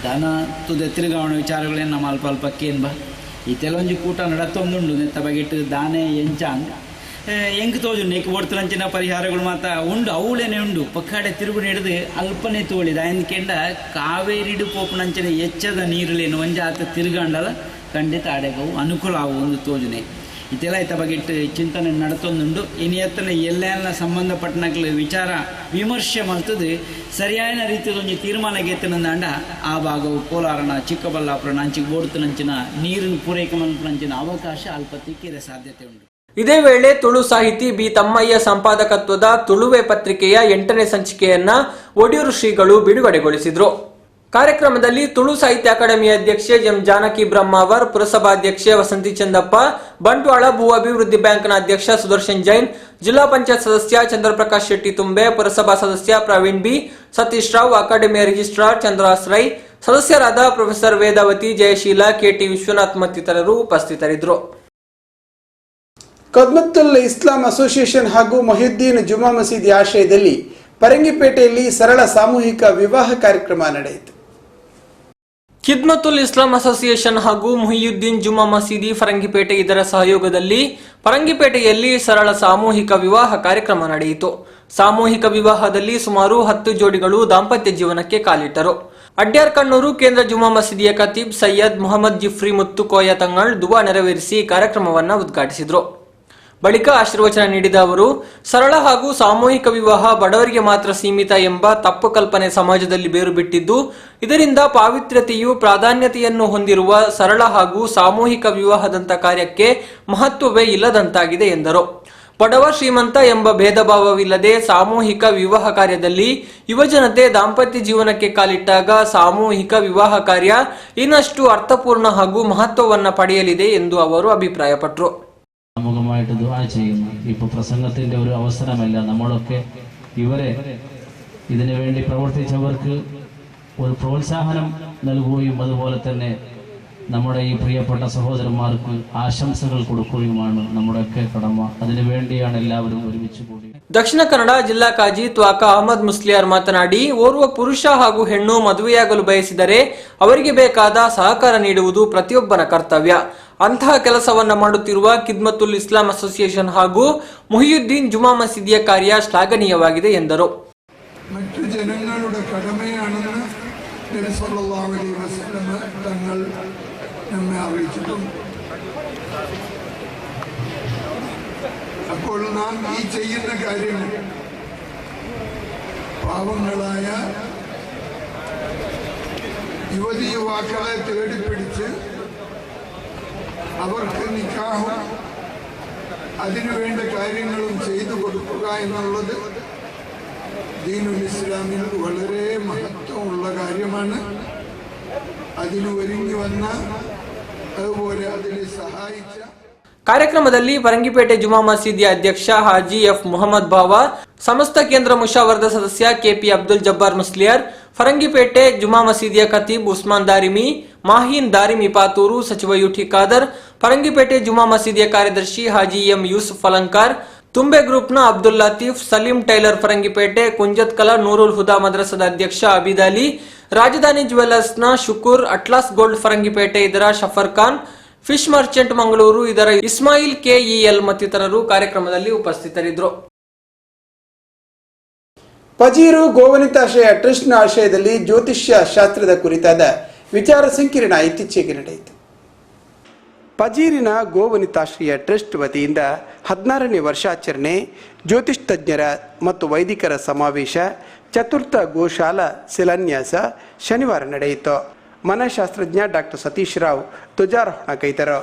ದನ ತುದೆ ತಿರುಗಾವಣ ವಿಚಾರಗಳೇನು ನಮ್ಮ ಅಲ್ಪ ಅಲ್ಪಕ್ಕೇನು ಬಾ ಈ ತೆಲೊಂಜಿ ಕೂಟ ನಡತ್ತೊಂದುಂಡು ನೆತ್ತ ಬಗೆಟ್ಟು ದಾನೆ ಎಂಚಾಂಗ್ ಹೆಂಗೆ ತೋಜು ನೆಕ್ ಓಡ್ತಲಂಚಿನ ಪರಿಹಾರಗಳು ಮಾತ್ರ ಉಂಡು ಅವಳೇನೆ ಉಂಡು ಪಕ್ಕಾಡೆ ತಿರುಗು ಹಿಡಿದು ಅಲ್ಪನೆ ತೋಳಿದ ಎಂದ್ಕೆಂಡ ಕಾವೇರಿಡು ಪೋಪನಂಚಿನ ಎಚ್ಚದ ನೀರುಲೇನು ಒಂಜಾತ ತಿರುಗಂಡಲ ಖಂಡಿತ ಆಡೆಗವು ಅನುಕೂಲ ಆವು ಒಂದು ತೋಜುನೆ ಇದೆಲ್ಲ ಈತ ಬಗೆಟ್ಟು ಚಿಂತನೆ ನಡತೊಂದುಂಡು ಇನಿಯತ್ತನ ಎಲ್ಲೆಲ್ಲ ಸಂಬಂಧಪಟ್ಟನಕ್ಲು ವಿಚಾರ ವಿಮರ್ಶೆ ಮಾಡ್ತದೆ ಸರಿಯಾದ ರೀತಿಯಲ್ಲಿ ಒಂದು ತೀರ್ಮಾನ ಗೆತ್ತನಂದಾಂಡ ಆ ಭಾಗವು ಕೋಲಾರನ ಚಿಕ್ಕಬಳ್ಳಾಪುರ ಅಂಚಿಗೆ ಬೋಡ್ತನಂಚಿನ ನೀರಿನ ಪೂರೈಕೆ ಮಲ್ಪನಂಚಿನ ಅವಕಾಶ ಅಲ್ಪ ತಿಕ್ಕಿದ ಸಾಧ್ಯತೆ ಉಂಟು. ಇದೇ ವೇಳೆ ತುಳು ಸಾಹಿತಿ ಬಿ ತಮ್ಮಯ್ಯ ಸಂಪಾದಕತ್ವದ ತುಳುವೆ ಪತ್ರಿಕೆಯ 8ನೇ ಸಂಚಿಕೆಯನ್ನ ಒಡಿಯೂರು ಶ್ರೀಗಳು ಬಿಡುಗಡೆಗೊಳಿಸಿದ್ರು. ಕಾರ್ಯಕ್ರಮದಲ್ಲಿ ತುಳು ಸಾಹಿತ್ಯ ಅಕಾಡೆಮಿ ಅಧ್ಯಕ್ಷೆ ಎಂ ಜಾನಕಿ ಬ್ರಹ್ಮಾವರ್, ಪುರಸಭಾಧ್ಯಕ್ಷೆ ವಸಂತಿ ಚಂದಪ್ಪ, ಬಂಟ್ವಾಳ ಭೂ ಅಭಿವೃದ್ಧಿ ಬ್ಯಾಂಕ್ನ ಅಧ್ಯಕ್ಷ ಸುದರ್ಶನ್ ಜೈನ್, ಜಿಲ್ಲಾ ಪಂಚಾಯತ್ ಸದಸ್ಯ ಚಂದ್ರಪ್ರಕಾಶ್ ಶೆಟ್ಟಿ ತುಂಬೆ, ಪುರಸಭಾ ಸದಸ್ಯ ಪ್ರವೀಣ್ ಬಿ, ಸತೀಶ್ ರಾವ್, ಅಕಾಡೆಮಿಯ ರಿಜಿಸ್ಟ್ರಾರ್ ಚಂದ್ರಹಾಸ್ ರೈ, ಸದಸ್ಯರಾದ ಪ್ರೊಫೆಸರ್ ವೇದಾವತಿ, ಜಯಶೀಲ, ಕೆಟಿ ವಿಶ್ವನಾಥ್ ಮತ್ತಿತರರು ಉಪಸ್ಥಿತರಿದ್ದರು. ಕದ್ಮತ್ತುಲ್ ಇಸ್ಲಾಂ ಅಸೋಸಿಯೇಷನ್ ಹಾಗೂ ಮೊಹಿಯುದ್ದೀನ್ ಜುಮಾ ಮಸೀದಿ ಆಶ್ರಯದಲ್ಲಿ ಪರಂಗಿಪೇಟೆಯಲ್ಲಿ ಸರಳ ಸಾಮೂಹಿಕ ವಿವಾಹ ಕಾರ್ಯಕ್ರಮ ನಡೆಯಿತು. ಖಿದ್ಮತುಲ್ ಇಸ್ಲಾಂ ಅಸೋಸಿಯೇಷನ್ ಹಾಗೂ ಮುಹಿಯುದ್ದೀನ್ ಜುಮಾ ಮಸೀದಿ ಫರಂಗಿಪೇಟೆ ಇದರ ಸಹಯೋಗದಲ್ಲಿ ಫರಂಗಿಪೇಟೆಯಲ್ಲಿ ಸರಳ ಸಾಮೂಹಿಕ ವಿವಾಹ ಕಾರ್ಯಕ್ರಮ ನಡೆಯಿತು. ಸಾಮೂಹಿಕ ವಿವಾಹದಲ್ಲಿ ಸುಮಾರು 10 ಜೋಡಿಗಳು ದಾಂಪತ್ಯ ಜೀವನಕ್ಕೆ ಕಾಲಿಟ್ಟರು. ಅಡ್ಯಾರ್ ಕಣ್ಣೂರು ಕೇಂದ್ರ ಜುಮಾ ಮಸೀದಿಯ ಖತೀಬ್ ಸೈಯದ್ ಮೊಹಮ್ಮದ್ ಜಿಫ್ರಿ ಮುತ್ತು ಕೋಯ ತಂಗಳ್ ದುವಾ ನೆರವೇರಿಸಿ ಕಾರ್ಯಕ್ರಮವನ್ನು ಉದ್ಘಾಟಿಸಿದರು. ಬಳಿಕ ಆಶೀರ್ವಚನ ನೀಡಿದ ಅವರು, ಸರಳ ಹಾಗೂ ಸಾಮೂಹಿಕ ವಿವಾಹ ಬಡವರಿಗೆ ಮಾತ್ರ ಸೀಮಿತ ಎಂಬ ತಪ್ಪು ಕಲ್ಪನೆ ಸಮಾಜದಲ್ಲಿ ಬೇರು ಬಿಟ್ಟಿದ್ದು, ಇದರಿಂದ ಪಾವಿತ್ರ್ಯತೆಯು ಪ್ರಾಧಾನ್ಯತೆಯನ್ನು ಹೊಂದಿರುವ ಸರಳ ಹಾಗೂ ಸಾಮೂಹಿಕ ವಿವಾಹದಂತ ಕಾರ್ಯಕ್ಕೆ ಮಹತ್ವವೇ ಇಲ್ಲದಂತಾಗಿದೆ ಎಂದರು. ಬಡವ ಶ್ರೀಮಂತ ಎಂಬ ಭೇದ ಭಾವವಿಲ್ಲದೆ ಸಾಮೂಹಿಕ ವಿವಾಹ ಕಾರ್ಯದಲ್ಲಿ ಯುವಜನತೆ ದಾಂಪತ್ಯ ಜೀವನಕ್ಕೆ ಕಾಲಿಟ್ಟಾಗ ಸಾಮೂಹಿಕ ವಿವಾಹ ಕಾರ್ಯ ಇನ್ನಷ್ಟು ಅರ್ಥಪೂರ್ಣ ಹಾಗೂ മഹത്വವನ್ನು ಪಡೆಯಲಿದೆ ಎಂದು ಅವರು ಅಭಿಪ್ರಾಯಪಟ್ಟರು. മുഖമായിട്ട് ദുആ ചെയ്യുന്നു. ഇപ്പോൾ പ്രസംഗത്തിൻ്റെ ഒരു അവസരമല്ല. നമ്മളൊക്കെ ഇവരെ ഇതിനു വേണ്ടി പ്രവർത്തിച്ചവർക്ക് ഒരു പ്രോത്സാഹനം നൽകുകയും അതുപോലെ തന്നെ നമ്മുടെ ഈ പ്രിയപ്പെട്ട സഹോദരന്മാർക്ക് ആശംസകൾ കൊടുക്കുകയുമാണ് നമ്മുടെയൊക്കെ കടമ. അതിനുവേണ്ടിയാണ് എല്ലാവരും ഒരുമിച്ച് കൂടി. ದಕ್ಷಿಣ ಕನ್ನಡ ಜಿಲ್ಲಾ ಕಾಜಿ ತ್ವಾಕ ಅಹಮದ್ ಮುಸ್ಲಿಯಾರ್ ಮಾತನಾಡಿ, ಓರ್ವ ಪುರುಷ ಹಾಗೂ ಹೆಣ್ಣು ಮದುವೆಯಾಗಲು ಬಯಸಿದರೆ ಅವರಿಗೆ ಬೇಕಾದ ಸಹಕಾರ ನೀಡುವುದು ಪ್ರತಿಯೊಬ್ಬನ ಕರ್ತವ್ಯ. ಅಂತಹ ಕೆಲಸವನ್ನ ಮಾಡುತ್ತಿರುವ ಖಿದ್ಮತುಲ್ ಇಸ್ಲಾಂ ಅಸೋಸಿಯೇಷನ್ ಹಾಗೂ ಮುಹಿಯುದ್ದೀನ್ ಜುಮಾ ಮಸೀದಿಯ ಕಾರ್ಯ ಶ್ಲಾಘನೀಯವಾಗಿದೆ ಎಂದರು. മറ്റു ജനങ്ങളുടെ കടമയാണെന്ന് നബി സല്ലല്ലാഹു അലൈഹി വസല്ലം തങ്ങൾ നമ്മെ അറിയിച്ചിട്ടുണ്ട്. അപ്പോൾ നാം ഈ ചെയ്യുന്ന കാര്യങ്ങൾ പാവങ്ങളായ യുവതി യുവാക്കളെ തേടിപ്പിടിച്ച് അവർക്ക് നിക്കാഹും അതിനുവേണ്ട കാര്യങ്ങളും ചെയ്തു കൊടുക്കുക എന്നുള്ളത് ദീനുൽ ഇസ്ലാമിൽ വളരെ മഹത്വമുള്ള കാര്യമാണ്. അതിന് ഒരുങ്ങി വന്ന അതുപോലെ അതിനെ സഹായിച്ച ಕಾರ್ಯಕ್ರಮದಲ್ಲಿ ಫರಂಗಿಪೇಟೆ ಜುಮಾ ಮಸೀದಿಯ ಅಧ್ಯಕ್ಷ ಹಾಜಿ ಎಫ್ ಮುಹಮ್ಮದ್ ಬಾವಾ, ಸಮಸ್ತ ಕೇಂದ್ರ ಮುಷಾವರದ ಸದಸ್ಯ ಕೆಪಿ ಅಬ್ದುಲ್ ಜಬ್ಬಾರ್ ಮುಸ್ಲಿಯಾರ್, ಫರಂಗಿಪೇಟೆ ಜುಮಾ ಮಸೀದಿಯ ಖತೀಬ್ ಉಸ್ಮಾನ್ ದಾರಿಮಿ, ಮಾಹೀನ್ ದಾರಿಮಿ ಪಾತೂರು, ಸಚಿವ ಯುಟಿ ಖಾದರ್, ಫರಂಗಿಪೇಟೆ ಜುಮಾ ಮಸೀದಿಯ ಕಾರ್ಯದರ್ಶಿ ಹಾಜಿ ಎಂ ಯೂಸುಫ್ ಅಲಂಕಾರ್, ತುಂಬೆ ಗ್ರೂಪ್ನ ಅಬ್ದುಲ್ ಲತೀಫ್, ಸಲೀಂ ಟೈಲರ್ ಫರಂಗಿಪೇಟೆ, ಕುಂಜತ್ ಕಲಾ ನೂರುಲ್ ಹುದಾ ಮದ್ರಸದ ಅಧ್ಯಕ್ಷ ಅಬೀದ್ ಅಲಿ, ರಾಜಧಾನಿ ಜ್ಯುವೆಲರ್ಸ್ನ ಶುಕೂರ್, ಅಟ್ಲಾಸ್ ಗೋಲ್ಡ್ ಫರಂಗಿಪೇಟೆ ಇದರ ಶಫರ್ ಖಾನ್, ಫಿಶ್ ಮರ್ಚೆಂಟ್ ಮಂಗಳೂರು ಇದರ ಇಸ್ಮಾಯಿಲ್ ಕೆಇಎಲ್ ಮತ್ತಿತರರು ಕಾರ್ಯಕ್ರಮದಲ್ಲಿ ಉಪಸ್ಥಿತರಿದ್ದರು. ಪಜೀರು ಗೋವನಿತಾಶ್ರಯ ಟ್ರಸ್ಟ್ನ ಆಶ್ರಯದಲ್ಲಿ ಜ್ಯೋತಿಷ್ಯ ಶಾಸ್ತ್ರದ ಕುರಿತಾದ ವಿಚಾರ ಸಂಕಿರಣ ಇತ್ತೀಚೆಗೆ ನಡೆಯಿತು. ಪಜೀರಿನ ಗೋವನಿತಾಶ್ರಯ ಟ್ರಸ್ಟ್ ವತಿಯಿಂದ 16ನೇ ವರ್ಷಾಚರಣೆ, ಜ್ಯೋತಿಷ್ ತಜ್ಞರ ಮತ್ತು ವೈದಿಕರ ಸಮಾವೇಶ, ಚತುರ್ಥ ಗೋಶಾಲಾ ಶಿಲಾನ್ಯಾಸ ಶನಿವಾರ ನಡೆಯಿತು. ಮನಃಶಾಸ್ತ್ರಜ್ಞ ಡಾಕ್ಟರ್ ಸತೀಶ್ ರಾವ್ ಧ್ವಜಾರೋಹಣ ಕೈತರು.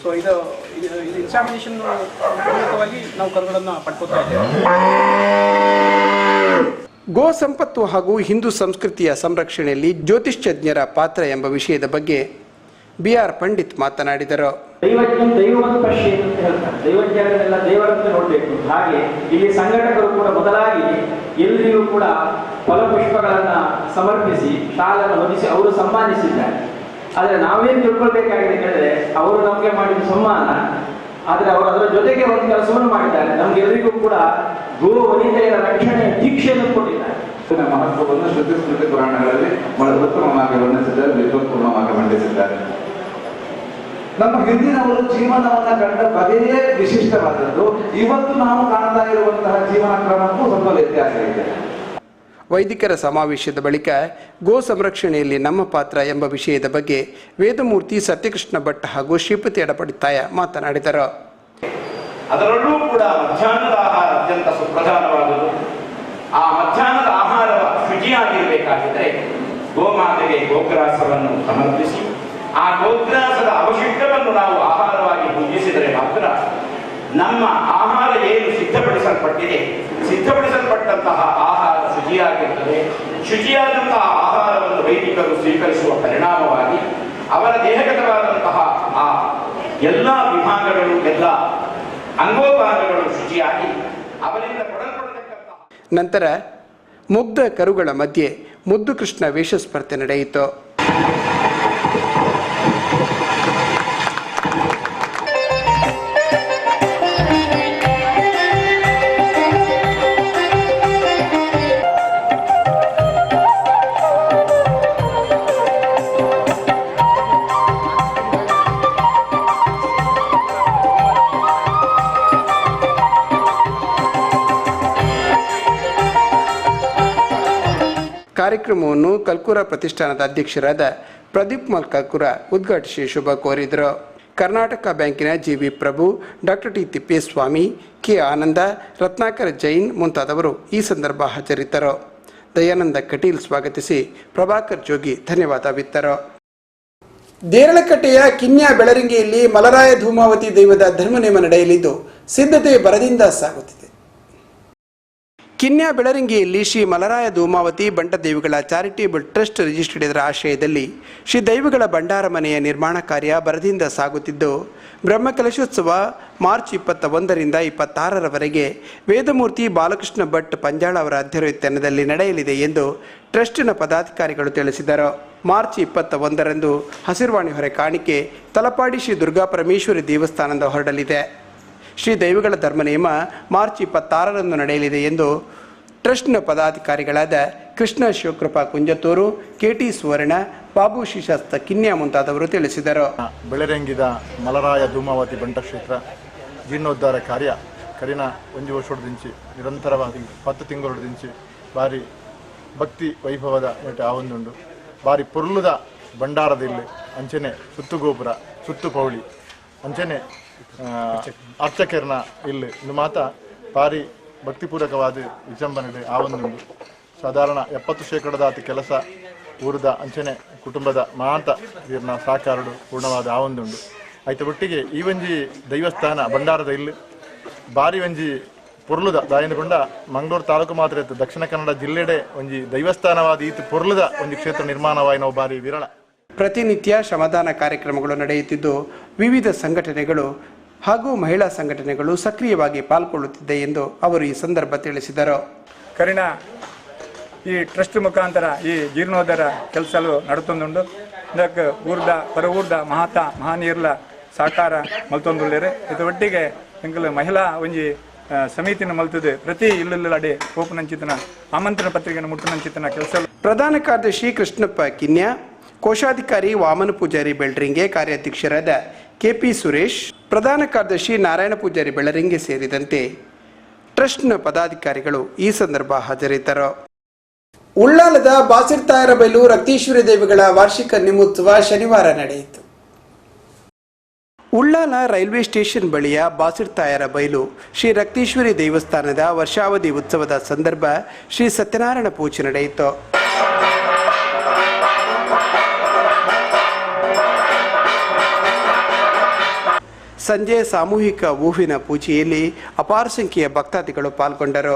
ಸೊ ಇದು ಎಕ್ಸಾಮಿನೇಷನ್ ಮೂಲಕವಾಗಿ ನಾವು ಕರುಗಳನ್ನು ಪಡ್ಕೊತಾ ಇದ್ದೇವೆ. ಗೋ ಸಂಪತ್ತು ಹಾಗೂ ಹಿಂದೂ ಸಂಸ್ಕೃತಿಯ ಸಂರಕ್ಷಣೆಯಲ್ಲಿ ಜ್ಯೋತಿಷ್ಯಜ್ಞರ ಪಾತ್ರ ಎಂಬ ವಿಷಯದ ಬಗ್ಗೆ BR ಪಂಡಿತ್ ಮಾತನಾಡಿದರು. ದೈವವನ್ನು ಪಶ್ಯ ಅಂತ ಹೇಳ್ತಾರೆ. ದೈವಜ್ಞಾನನೆಲ್ಲ ದೇವರಂತೆ ನೋಡಬೇಕು. ಹಾಗೆ ಇಲ್ಲಿ ಸಂಘಟಕರು ಕೂಡ ಮೊದಲಾಗಿ ಎಲ್ಲರಿಗೂ ಕೂಡ ಫಲಪುಷ್ಪಗಳನ್ನ ಸಮರ್ಪಿಸಿ ಶಾಲನ್ನು ಹೊದಿಸಿ ಅವರು ಸನ್ಮಾನಿಸಿದ್ದಾರೆ. ಆದರೆ ನಾವೇನು ತಿಳ್ಕೊಳ್ಬೇಕಾಗಿದೆ ಹೇಳಿದ್ರೆ, ಅವರು ನಮಗೆ ಮಾಡಿದ ಸನ್ಮಾನ, ಆದರೆ ಅವರು ಅದರ ಜೊತೆಗೆ ಒಂದು ಕೆಲಸವನ್ನು ಮಾಡಿದ್ದಾರೆ. ನಮ್ಗೆಲ್ಲರಿಗೂ ಕೂಡ ಗೋ ವನಿತೆಯರ ರಕ್ಷಣೆಯ ದೀಕ್ಷೆಯನ್ನು ಕೊಟ್ಟಿದ್ದಾರೆ. ಮಹತ್ವವನ್ನು ಶ್ರುತಿ ಸ್ಮೃತಿ ಪುರಾಣಗಳಲ್ಲಿ ಬಹಳ ಉತ್ತಮವಾಗಿ ವರ್ಣಿಸಿದ್ದಾರೆ, ವಿದ್ವತ್ಪೂರ್ಣವಾಗಿ ಮಂಡಿಸಿದ್ದಾರೆ. ನಮ್ಮ ಹಿಂದಿನವರು ಜೀವನವನ್ನು ಕಂಡ ಬಗೆಯೇ ವಿಶಿಷ್ಟವಾದದ್ದು. ಇವತ್ತು ನಾವು ಕಾಣ್ತಾ ಇರುವಂತಹ ಜೀವನ ಕ್ರಮಕ್ಕೂ ಸ್ವಲ್ಪ ವ್ಯತ್ಯಾಸ ಇದೆ. ವೈದಿಕರ ಸಮಾವೇಶದ ಬಳಿಕ ಗೋ ಸಂರಕ್ಷಣೆಯಲ್ಲಿ ನಮ್ಮ ಪಾತ್ರ ಎಂಬ ವಿಷಯದ ಬಗ್ಗೆ ವೇದಮೂರ್ತಿ ಸತ್ಯಕೃಷ್ಣ ಭಟ್ ಹಾಗೂ ಶ್ರೀಪತಿ ಎಡಪಡಿತಾಯ ಮಾತನಾಡಿದರು. ಅದರಲ್ಲೂ ಕೂಡ ಮಧ್ಯಾಹ್ನದ ಆಹಾರ ಅತ್ಯಂತ ಸುಪ್ರಧಾನವಾದುದು. ಆ ಮಧ್ಯಾಹ್ನದ ಆಹಾರ ಶುಚಿಯಾಗಿರಬೇಕಾಗಿದ್ದರೆ ಗೋಮಾತೆಗೆ ಗೋಗ್ರಾಸವನ್ನು ಸಮರ್ಪಿಸಿ ಆ ಗೋಗ್ರಾಸದ ಅವಶಿಷ್ಟವನ್ನು ನಾವು ಆಹಾರವಾಗಿ ಭುಂಜಿಸಿದರೆ ಮಾತ್ರ ನಮ್ಮ ಆಹಾರ ಏನು ಸಿದ್ಧಪಡಿಸಲ್ಪಟ್ಟಂತಹ ಆಹಾರ ಶುಚಿಯಾಗಿರುತ್ತದೆ. ಶುಚಿಯಾದಂತಹ ಆಹಾರವನ್ನು ವೈದಿಕರು ಸ್ವೀಕರಿಸುವ ಪರಿಣಾಮವಾಗಿ ಅವರ ದೇಹಗತವಾದಂತಹ ಆ ಎಲ್ಲ ವಿಭಾಗಗಳು, ಎಲ್ಲ ಅಂಗೋಪಾಂಗಗಳು ಶುಚಿಯಾಗಿ ಅವರಿಂದ ಕೊಡಲ್ಪಡತಕ್ಕಂತಹ ನಂತರ ಮುಗ್ಧ ಕರುಗಳ ಮಧ್ಯೆ ಮುದ್ದು ಕೃಷ್ಣ ವೇಷ ಸ್ಪರ್ಧೆ ನಡೆಯಿತು. ಕಾರ್ಯಕ್ರಮವನ್ನು ಕಲ್ಕೂರ ಪ್ರತಿಷ್ಠಾನದ ಅಧ್ಯಕ್ಷರಾದ ಪ್ರದೀಪ್ ಮಲ್ ಕಲ್ಕೂರ ಉದ್ಘಾಟಿಸಿ ಶುಭ ಕೋರಿದರು. ಕರ್ನಾಟಕ ಬ್ಯಾಂಕಿನ ಜಿವಿ ಪ್ರಭು, ಡಾಕ್ಟರ್ ಟಿ ತಿಪ್ಪೇಸ್ವಾಮಿ, ಕೆ ಆನಂದ, ರತ್ನಾಕರ್ ಜೈನ್ ಮುಂತಾದವರು ಈ ಸಂದರ್ಭ ಹಾಜರಿದ್ದರು. ದಯಾನಂದ ಕಟೀಲ್ ಸ್ವಾಗತಿಸಿ ಪ್ರಭಾಕರ್ ಜೋಗಿ ಧನ್ಯವಾದವಿತ್ತರು. ದೇರಳಕಟ್ಟೆಯ ಕಿನ್ಯಾ ಬೆಳರಿಂಗಿಯಲ್ಲಿ ಮಲರಾಯ ಧೂಮಾವತಿ ದೈವದ ಧರ್ಮನೇಮ ನಡೆಯಲಿದ್ದು ಸಿದ್ಧತೆ ಭರದಿಂದ ಸಾಗುತ್ತಿದೆ. ಕಿನ್ಯಾ ಬೆಳರಿಂಗಿಯಲ್ಲಿ ಶ್ರೀ ಮಲರಾಯ ಧೂಮಾವತಿ ಬಂಟದೇವಿಗಳ ಚಾರಿಟೇಬಲ್ ಟ್ರಸ್ಟ್ ರಿಜಿಸ್ಟರ್ಡ್ ಇದರ ಆಶ್ರಯದಲ್ಲಿ ಶ್ರೀ ದೈವಗಳ ಭಂಡಾರ ಮನೆಯ ನಿರ್ಮಾಣ ಕಾರ್ಯ ಭರದಿಂದ ಸಾಗುತ್ತಿದ್ದು, ಬ್ರಹ್ಮಕಲಶೋತ್ಸವ ಮಾರ್ಚ್ 21ರಿಂದ 26ರವರೆಗೆ ವೇದಮೂರ್ತಿ ಬಾಲಕೃಷ್ಣ ಭಟ್ ಪಂಜಾಳ ಅವರ ಅಧ್ಯಕ್ಷತೆಯಲ್ಲಿ ನಡೆಯಲಿದೆ ಎಂದು ಟ್ರಸ್ಟ್ನ ಪದಾಧಿಕಾರಿಗಳು ತಿಳಿಸಿದರು. ಮಾರ್ಚ್ 21ರಂದು ಹಸಿರುವಾಣಿ ಹೊರೆ ಕಾಣಿಕೆ ತಲಪಾಡಿ ಶ್ರೀ ದುರ್ಗಾ ಪರಮೇಶ್ವರಿ ದೇವಸ್ಥಾನದ ಹೊರಡಲಿದೆ. ಶ್ರೀ ದೈವಗಳ ಧರ್ಮನೇಮ ಮಾರ್ಚ್ 26ರಂದು ನಡೆಯಲಿದೆ ಎಂದು ಟ್ರಸ್ಟ್ನ ಪದಾಧಿಕಾರಿಗಳಾದ ಕೃಷ್ಣ ಶಿವಕೃಪಾ ಕುಂಜತೂರು, ಕೆಟಿ ಸುವರ್ಣ, ಬಾಬು ಶಿಶಾಸ್ತ ಕಿನ್ಯಾ ಮುಂತಾದವರು ತಿಳಿಸಿದರು. ಬೆಳರಂಗಿದ ಮಲರಾಯ ಧೂಮಾವತಿ ಬಂಟಕ್ಷೇತ್ರ ಜೀರ್ಣೋದ್ಧಾರ ಕಾರ್ಯ ಕರಿನ 1 ವರ್ಷದಿಂಚಿ ನಿರಂತರವಾಗಿ 10 ತಿಂಗಳೊಡದಿಂಚಿ ಭಾರಿ ಭಕ್ತಿ ವೈಭವದ ಆವೊಂದುಂಡು. ಭಾರಿ ಪೊರ್ಲುದ ಭಂಡಾರದಲ್ಲಿ ಅಂಚನೆ ಸುತ್ತು ಗೋಪುರ, ಸುತ್ತು ಪೌಳಿ ಅಂಚನೆ ಅರ್ಚಕರ್ನ ಇಲ್ಲಿ ಇದು ಮಾತ ಭಾರಿ ಭಕ್ತಿಪೂರ್ವಕವಾದ ವಿಜೃಂಭಣೆ ಆವೊಂದುಂಡು. ಸಾಧಾರಣ 70% ಕೆಲಸ ಊರದ ಅಂಚನೆ ಕುಟುಂಬದ ಮಾತ ಇರ್ನ ಸಾಕಾರಡು ಪೂರ್ಣವಾದ ಆವೊಂದುಂಡು. ಆಯ್ತು ಒಟ್ಟಿಗೆ ಈ ಒಂಜಿ ದೈವಸ್ಥಾನ ಭಂಡಾರದ ಇಲ್ಲಿ ಭಾರಿ ಒಂಜಿ ಪೊರ್ಲುದ ದಾಯನಗೊಂಡ ಮಂಗಳೂರು ತಾಲೂಕು ಮಾತ್ರ ಇತ್ತು, ದಕ್ಷಿಣ ಕನ್ನಡ ಜಿಲ್ಲೆಡೆ ಒಂಜಿ ದೈವಸ್ಥಾನವಾದ ಈತು ಪೊರ್ಲುದ ಒಂದು ಕ್ಷೇತ್ರ ನಿರ್ಮಾಣವಾಗಿ ನಾವು ಭಾರಿ ವಿರಳ. ಪ್ರತಿನಿತ್ಯ ಶ್ರಮದಾನ ಕಾರ್ಯಕ್ರಮಗಳು ನಡೆಯುತ್ತಿದ್ದು, ವಿವಿಧ ಸಂಘಟನೆಗಳು ಹಾಗೂ ಮಹಿಳಾ ಸಂಘಟನೆಗಳು ಸಕ್ರಿಯವಾಗಿ ಪಾಲ್ಗೊಳ್ಳುತ್ತಿದೆ ಎಂದು ಅವರು ಈ ಸಂದರ್ಭ ತಿಳಿಸಿದರು. ಕರಿನ ಈ ಟ್ರಸ್ಟ್ ಮುಖಾಂತರ ಈ ಜೀರ್ಣೋದ್ಧಾರ ಕೆಲಸಲು ನಡುತ್ತೊಂದುಂಡು. ಇದಕ್ಕೆ ಹೊರ ಊರ್ದ ಮಹಾನೀರ್ಲ ಸಹಕಾರ ಮಲ್ತೊಂದುಳ್ಳೇರೆ. ಇದು ಒಟ್ಟಿಗೆ ಎಂಕಲು ಮಹಿಳಾ ಒಂಜಿ ಸಮಿತಿನ ಮಲ್ತದೆ ಪ್ರತಿ ಇಲ್ಲಡೆ ಓಪನಂಚಿತನ ಆಮಂತ್ರಣ ಪತ್ರಿಕೆಯನ್ನು ಮುಟ್ಟುನಂಚಿತನ ಕೆಲಸ. ಪ್ರಧಾನ ಕಾರ್ಯದರ್ಶಿ ಕೃಷ್ಣಪ್ಪ ಕಿನ್ಯಾ, ಕೋಶಾಧಿಕಾರಿ ವಾಮನ ಪೂಜಾರಿ ಬೆಳರಿಂಗೆ, ಕಾರ್ಯಾಧ್ಯಕ್ಷರಾದ ಕೆಪಿ ಸುರೇಶ್, ಪ್ರಧಾನ ಕಾರ್ಯದರ್ಶಿ ನಾರಾಯಣ ಪೂಜಾರಿ ಬೆಳರಿಂಗೆ ಸೇರಿದಂತೆ ಟ್ರಸ್ಟ್ನ ಪದಾಧಿಕಾರಿಗಳು ಈ ಸಂದರ್ಭ ಹಾಜರಿದ್ದರು. ಉಳ್ಳಾಲದ ಬಾಸಿರ್ತಾಯರ ಬೈಲು ರಕ್ತೀಶ್ವರಿ ದೇವಿಗಳ ವಾರ್ಷಿಕ ನಿಮ್ಮೋತ್ಸವ ಶನಿವಾರ ನಡೆಯಿತು. ಉಳ್ಳಾಲ ರೈಲ್ವೆ ಸ್ಟೇಷನ್ ಬಳಿಯ ಬಾಸಿರ್ತಾಯರ ಬೈಲು ಶ್ರೀ ರಕ್ತೀಶ್ವರಿ ದೇವಸ್ಥಾನದ ವರ್ಷಾವಧಿ ಉತ್ಸವದ ಸಂದರ್ಭ ಶ್ರೀ ಸತ್ಯನಾರಾಯಣ ಪೂಜೆ ನಡೆಯಿತು. ಸಂಜೆ ಸಾಮೂಹಿಕ ಹೂವಿನ ಪೂಜೆಯಲ್ಲಿ ಅಪಾರ ಸಂಖ್ಯೆಯ ಭಕ್ತಾದಿಗಳು ಪಾಲ್ಗೊಂಡರು.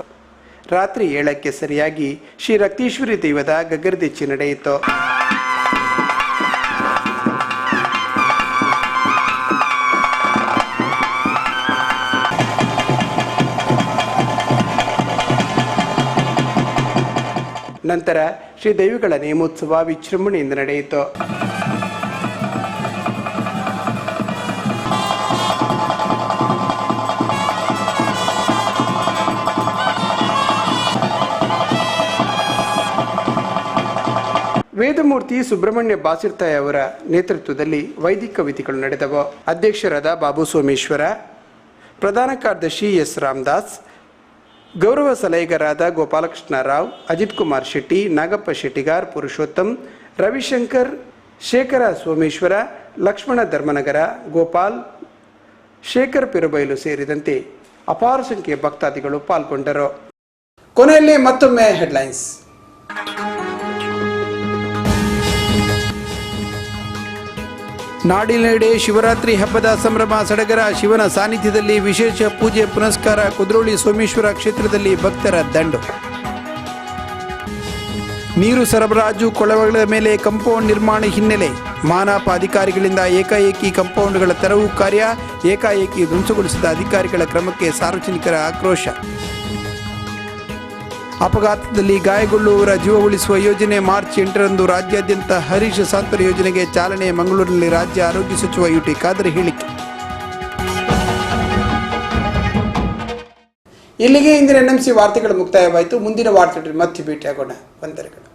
ರಾತ್ರಿ 7ಕ್ಕೆ ಸರಿಯಾಗಿ ಶ್ರೀ ರಕ್ತೀಶ್ವರಿ ದೈವದ ಗಗರದೆಚ್ಚಿ ನಡೆಯಿತು. ನಂತರ ಶ್ರೀ ದೈವಗಳ ನೇಮೋತ್ಸವ ವಿಜೃಂಭಣೆಯಿಂದ ನಡೆಯಿತು. ವೇದಮೂರ್ತಿ ಸುಬ್ರಹ್ಮಣ್ಯ ಬಾಸಿರ್ತಾಯ ಅವರ ನೇತೃತ್ವದಲ್ಲಿ ವೈದಿಕ ವಿಧಿಗಳು ನಡೆದವು. ಅಧ್ಯಕ್ಷರಾದ ಬಾಬು ಸೋಮೇಶ್ವರ, ಪ್ರಧಾನ ಕಾರ್ಯದರ್ಶಿ ಎಸ್ ರಾಮದಾಸ್, ಗೌರವ ಸಲಹೆಗಾರರಾದ ಗೋಪಾಲಕೃಷ್ಣ ರಾವ್, ಅಜಿತ್ ಕುಮಾರ್ ಶೆಟ್ಟಿ, ನಾಗಪ್ಪ ಶೆಟ್ಟಿಗಾರ್, ಪುರುಷೋತ್ತಮ್, ರವಿಶಂಕರ್, ಶೇಖರ ಸೋಮೇಶ್ವರ, ಲಕ್ಷ್ಮಣ ಧರ್ಮನಗರ, ಗೋಪಾಲ್, ಶೇಖರ್ ಪಿರಬೈಲು ಸೇರಿದಂತೆ ಅಪಾರ ಸಂಖ್ಯೆಯ ಭಕ್ತಾದಿಗಳು ಪಾಲ್ಗೊಂಡರು. ಕೊನೆಯಲ್ಲಿ ಮತ್ತೊಮ್ಮೆ ಹೆಡ್ಲೈನ್ಸ್. ನಾಡಿನೆಡೆ ಶಿವರಾತ್ರಿ ಹಬ್ಬದ ಸಂಭ್ರಮ ಸಡಗರ. ಶಿವನ ಸಾನ್ನಿಧ್ಯದಲ್ಲಿ ವಿಶೇಷ ಪೂಜೆ ಪುನಸ್ಕಾರ. ಕುದ್ರೋಳಿ ಸೋಮೇಶ್ವರ ಕ್ಷೇತ್ರದಲ್ಲಿ ಭಕ್ತರ ದಂಡು. ನೀರು ಸರಬರಾಜು ಕೊಳವೆಗಳ ಮೇಲೆ ಕಾಂಪೌಂಡ್ ನಿರ್ಮಾಣ ಹಿನ್ನೆಲೆ ಮಾನಪ ಅಧಿಕಾರಿಗಳಿಂದ ಏಕಾಏಕಿ ಕಾಂಪೌಂಡ್ಗಳ ತೆರವು ಕಾರ್ಯ. ಏಕಾಏಕಿ ಧ್ವಂಸಗೊಳಿಸಿದ ಅಧಿಕಾರಿಗಳ ಕ್ರಮಕ್ಕೆ ಸಾರ್ವಜನಿಕರ ಆಕ್ರೋಶ. ಅಪಘಾತದಲ್ಲಿ ಗಾಯಗೊಳ್ಳುವವರ ಜೀವ ಉಳಿಸುವ ಯೋಜನೆ ಮಾರ್ಚ್ 8ರಂದು ರಾಜ್ಯಾದ್ಯಂತ ಹರೀಶ್ ಸಾಂತ್ವನ ಯೋಜನೆಗೆ ಚಾಲನೆ. ಮಂಗಳೂರಿನಲ್ಲಿ ರಾಜ್ಯ ಆರೋಗ್ಯ ಸಚಿವ ಯುಟಿ ಖಾದರ್ ಹೇಳಿಕೆ. ಇಲ್ಲಿಗೆ ಇಂದಿನ NMC ವಾರ್ತೆಗಳು ಮುಕ್ತಾಯವಾಯಿತು. ಮುಂದಿನ ವಾರ್ತೆಗಳಲ್ಲಿ ಮತ್ತೆ ಭೇಟಿಯಾಗೋಣ. ವಂದನೆಗಳು.